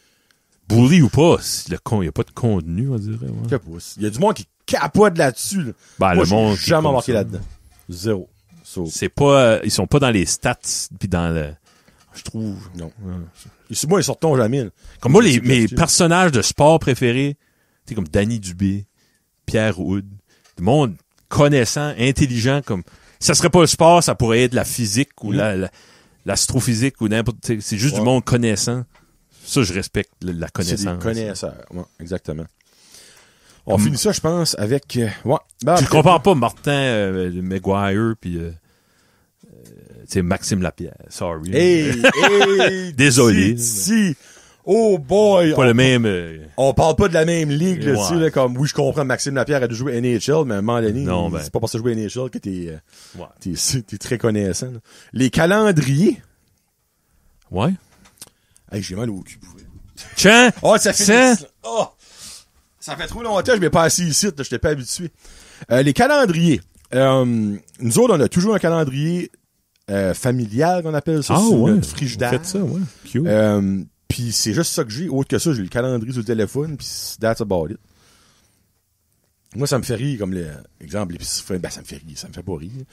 Speaker 2: Bully ou pas, il n'y a pas de contenu, on dirait. Ouais.
Speaker 1: Il y a du monde qui capote là-dessus. Là.
Speaker 2: Ben,
Speaker 1: moi,
Speaker 2: le monde
Speaker 1: j'ai jamais embarqué là-dedans. Zéro.
Speaker 2: C'est pas... ils sont pas dans les stats puis dans le... Je trouve.
Speaker 1: Non. Moi, ils sortent jamais.
Speaker 2: Comme moi, mes personnages de sport préférés, tu sais, comme Danny Dubé, Pierre Houd, du monde connaissant, intelligent, comme, ça serait pas le sport, ça pourrait être la physique ou l'astrophysique ou n'importe, c'est juste du monde connaissant. Ça, je respecte la connaissance.
Speaker 1: C'est des connaisseurs. Ouais, exactement. On finit ça, je pense, avec, tu
Speaker 2: ne compares pas Martin Maguire puis c'est Maxime Lapierre, sorry.
Speaker 1: Hey,
Speaker 2: désolé.
Speaker 1: Oh boy!
Speaker 2: Pas le même...
Speaker 1: On parle pas de la même ligue, là, tu sais, là, comme, oui, je comprends, Maxime Lapierre a dû jouer NHL, mais à un moment donné, c'est pas parce que tu joues NHL que t'es très connaissant. Là. Les calendriers.
Speaker 2: Ouais.
Speaker 1: Hey, j'ai mal au cul.
Speaker 2: Tiens!
Speaker 1: Oh, ça fait... Oh! Ça fait trop longtemps que je m'ai pas assis ici, je t'ai pas habitué. Les calendriers. nous autres, on a toujours un calendrier familial, qu'on appelle ça, sur notre frigidaire.
Speaker 2: Faites ça, ouais. Cute.
Speaker 1: Puis c'est juste ça que j'ai. Autre que ça, j'ai le calendrier sur le téléphone, puis that's about it. Moi, ça me fait rire, comme l'exemple, les piscifrettes. Ben, ça me fait rire, ça me fait pas rire. Les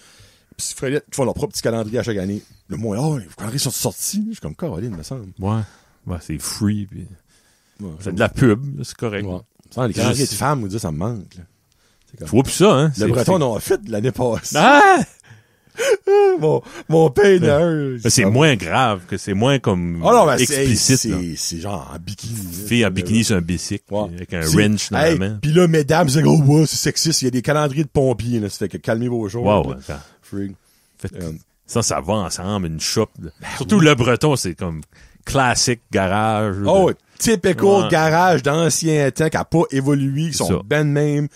Speaker 1: piscifrettes qui font leur propre petit calendrier à chaque année. Le mois, les calendriers sont sortis. Je suis comme Caroline, me semble.
Speaker 2: Ouais, c'est free, puis
Speaker 1: Ouais,
Speaker 2: c'est de la pub, là, c'est correct.
Speaker 1: Ouais. Ça, les calendriers de femmes, ça me manque. Là.
Speaker 2: Tu vois plus ça, hein?
Speaker 1: Le Breton en a fait l'année passée.
Speaker 2: Ah!
Speaker 1: Mon père d'un.
Speaker 2: C'est moins grave, que c'est moins comme explicite.
Speaker 1: C'est genre en bikini.
Speaker 2: Fille en bikini sur un bicycle, avec un wrench dans la main.
Speaker 1: Pis là, mesdames, c'est gros, ouais, c'est sexiste. Il y a des calendriers de pompiers, là. Ça fait que calmez vos jours.
Speaker 2: Wow,
Speaker 1: Freak.
Speaker 2: Ça va ensemble, une shop. Surtout le Breton, c'est comme classique garage.
Speaker 1: Typical garage d'ancien temps qui a pas évolué, qui sont ben même.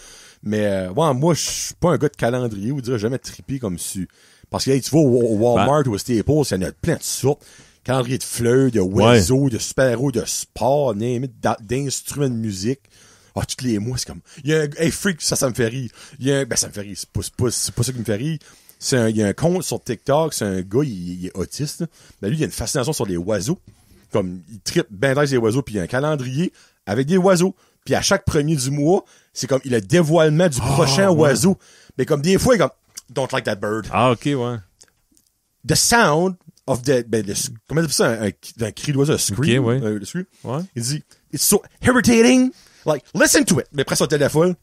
Speaker 1: Mais moi, je suis pas un gars de calendrier, vous direz jamais trippé comme si. Parce que tu vas au Walmart ou au Staples, il y en a plein de sortes. Calendrier de fleurs, de oiseaux, de super-héros, de sport, d'instruments de musique. Tous les mois, c'est comme. Il y a un freak, ça me fait rire. Ça me fait rire. C'est pas ça qui me fait rire. Il y a un compte sur TikTok, c'est un gars, il est autiste. Ben lui, il a une fascination sur les oiseaux. Comme, il trippe ben des oiseaux, puis il y a un calendrier avec des oiseaux. Puis à chaque premier du mois, c'est comme, il a le dévoilement du prochain oiseau. Mais comme des fois, il est comme, don't like that bird.
Speaker 2: Ah, ok, ouais.
Speaker 1: The sound of comment tu appelles ça, un cri d'oiseau, un scream.
Speaker 2: Okay,
Speaker 1: Le scream.
Speaker 2: Ouais.
Speaker 1: Il dit, it's so irritating. Like, listen to it. Mais après son téléphone,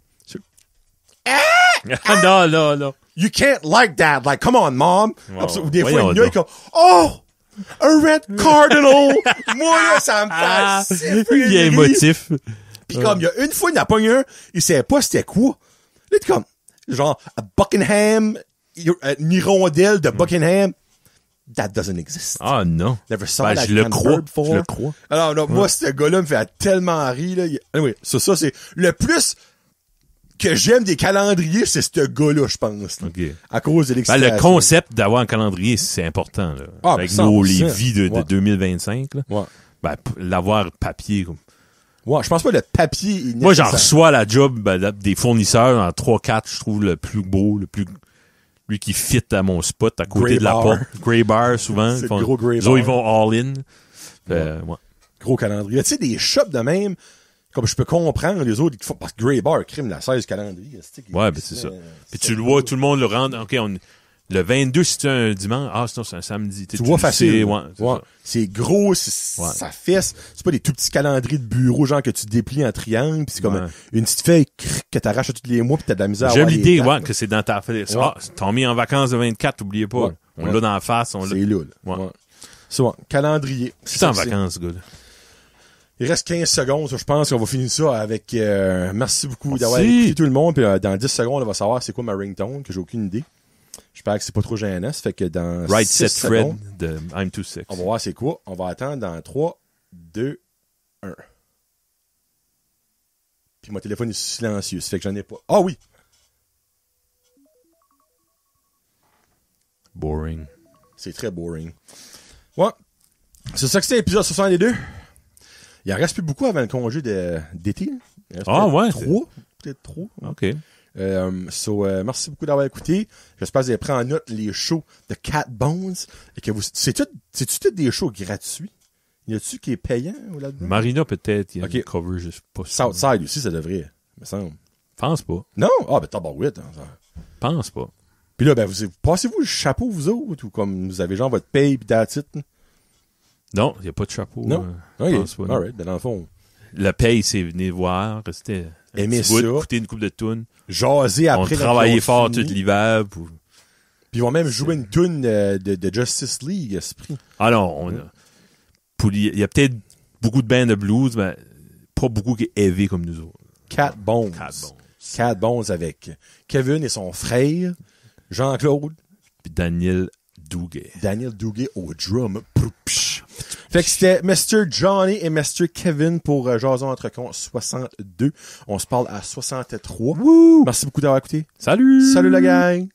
Speaker 2: non.
Speaker 1: You can't like that. Like, come on, mom.
Speaker 2: Wow.
Speaker 1: Des fois, il y a comme, a red cardinal. Moi, là, ça me fait
Speaker 2: Il est émotif.
Speaker 1: Pis comme, il y a une fois, il n'a pas eu un, il savait pas c'était quoi. Là, t'es comme, genre, a Buckingham, une hirondelle de Buckingham. That doesn't exist.
Speaker 2: Ah, non.
Speaker 1: Never saw that
Speaker 2: je le
Speaker 1: kind of
Speaker 2: crois.
Speaker 1: bird before.
Speaker 2: Je le crois.
Speaker 1: Alors, non, moi, ce gars-là me fait tellement rire, là. Anyway, ça, c'est le plus que j'aime des calendriers, c'est ce gars-là, je pense. Là.
Speaker 2: Okay.
Speaker 1: À cause de l'excitation.
Speaker 2: Le concept d'avoir un calendrier, c'est important, là. Avec les vies de 2025, là.
Speaker 1: Ouais.
Speaker 2: L'avoir papier, comme.
Speaker 1: Ouais, je pense pas le papier.
Speaker 2: Moi, j'en reçois la job des fournisseurs en 3-4, je trouve le plus beau, lui qui fit à mon spot à côté de la porte. Grey Bar, souvent.
Speaker 1: C'est le gros Grey Bar.
Speaker 2: Ils vont all in. Ouais.
Speaker 1: Gros calendrier. Tu sais, des shops de même, comme je peux comprendre les autres qui font, parce que Grey Bar crime la 16 calendrier.
Speaker 2: Ouais, c'est ça. Puis tu le vois, tout le monde le rend, le 22, si c'est un dimanche, sinon c'est un samedi.
Speaker 1: Tu vois facile.
Speaker 2: Ouais.
Speaker 1: C'est gros, ça fesse. C'est pas des tout petits calendriers de bureau, genre que tu déplies en triangle, pis c'est comme une petite feuille que t'arraches à tous les mois pis t'as de la misère à
Speaker 2: J'aime
Speaker 1: avoir
Speaker 2: l'idée, que c'est dans ta feuille. T'as mis en vacances de 24, oubliez pas.
Speaker 1: Ouais.
Speaker 2: On l'a dans la face,
Speaker 1: C'est là. Ouais. C'est bon. Calendrier.
Speaker 2: C'est en vacances, gars.
Speaker 1: Il reste 15 secondes, je pense qu'on va finir ça avec merci beaucoup d'avoir écouté tout le monde, puis dans 10 secondes, on va savoir c'est quoi ma ringtone, que j'ai aucune idée. J'espère que c'est pas trop gênant. Ça fait que dans
Speaker 2: Right
Speaker 1: 6
Speaker 2: Set Fred
Speaker 1: secondes,
Speaker 2: de I'm Too Sick.
Speaker 1: on va voir c'est quoi. On va attendre dans 3, 2, 1. Puis mon téléphone est silencieux. Ça fait que j'en ai pas. Ah oui!
Speaker 2: Boring.
Speaker 1: C'est très boring. Ouais. C'est ça que c'était l'épisode 62. Il en reste plus beaucoup avant le congé d'été.
Speaker 2: Ouais.
Speaker 1: 3. Peut-être 3.
Speaker 2: OK.
Speaker 1: Merci beaucoup d'avoir écouté. J'espère que vous avez pris en note les shows de Cat Bones et que c'est-tu tous des shows gratuits? Y a-tu qui est payant ou là-dedans?
Speaker 2: Marina, peut-être, il y a une cover, je sais pas.
Speaker 1: Southside aussi, ça devrait, me semble.
Speaker 2: Pense pas.
Speaker 1: Non? Ah, ben, tabarouette.
Speaker 2: Pense pas.
Speaker 1: Puis là, vous passez-vous le chapeau, vous autres, ou comme vous avez genre votre paye pis that's it?
Speaker 2: Non, il n'y a pas de chapeau.
Speaker 1: Non?
Speaker 2: Je pense pas.
Speaker 1: Alright, ben dans le fond.
Speaker 2: Le paye, c'est venir voir, rester
Speaker 1: aimer ça,
Speaker 2: écouter une coupe de tunes.
Speaker 1: Jaser après.
Speaker 2: On travaillait fort tout l'hiver.
Speaker 1: Puis ils vont même jouer une tune de Justice League, esprit.
Speaker 2: Ah non, il y a peut-être beaucoup de bands de blues, mais pas beaucoup qui est heavy comme nous autres.
Speaker 1: Cat Bones. Cat Bones avec Kevin et son frère, Jean-Claude.
Speaker 2: Puis Daniel Douguet
Speaker 1: au drum. Fait que c'était Mr. Johnny et Mr. Kevin pour Jason entre cons 62. On se parle à 63. Woo! Merci beaucoup d'avoir écouté.
Speaker 2: Salut
Speaker 1: la gang!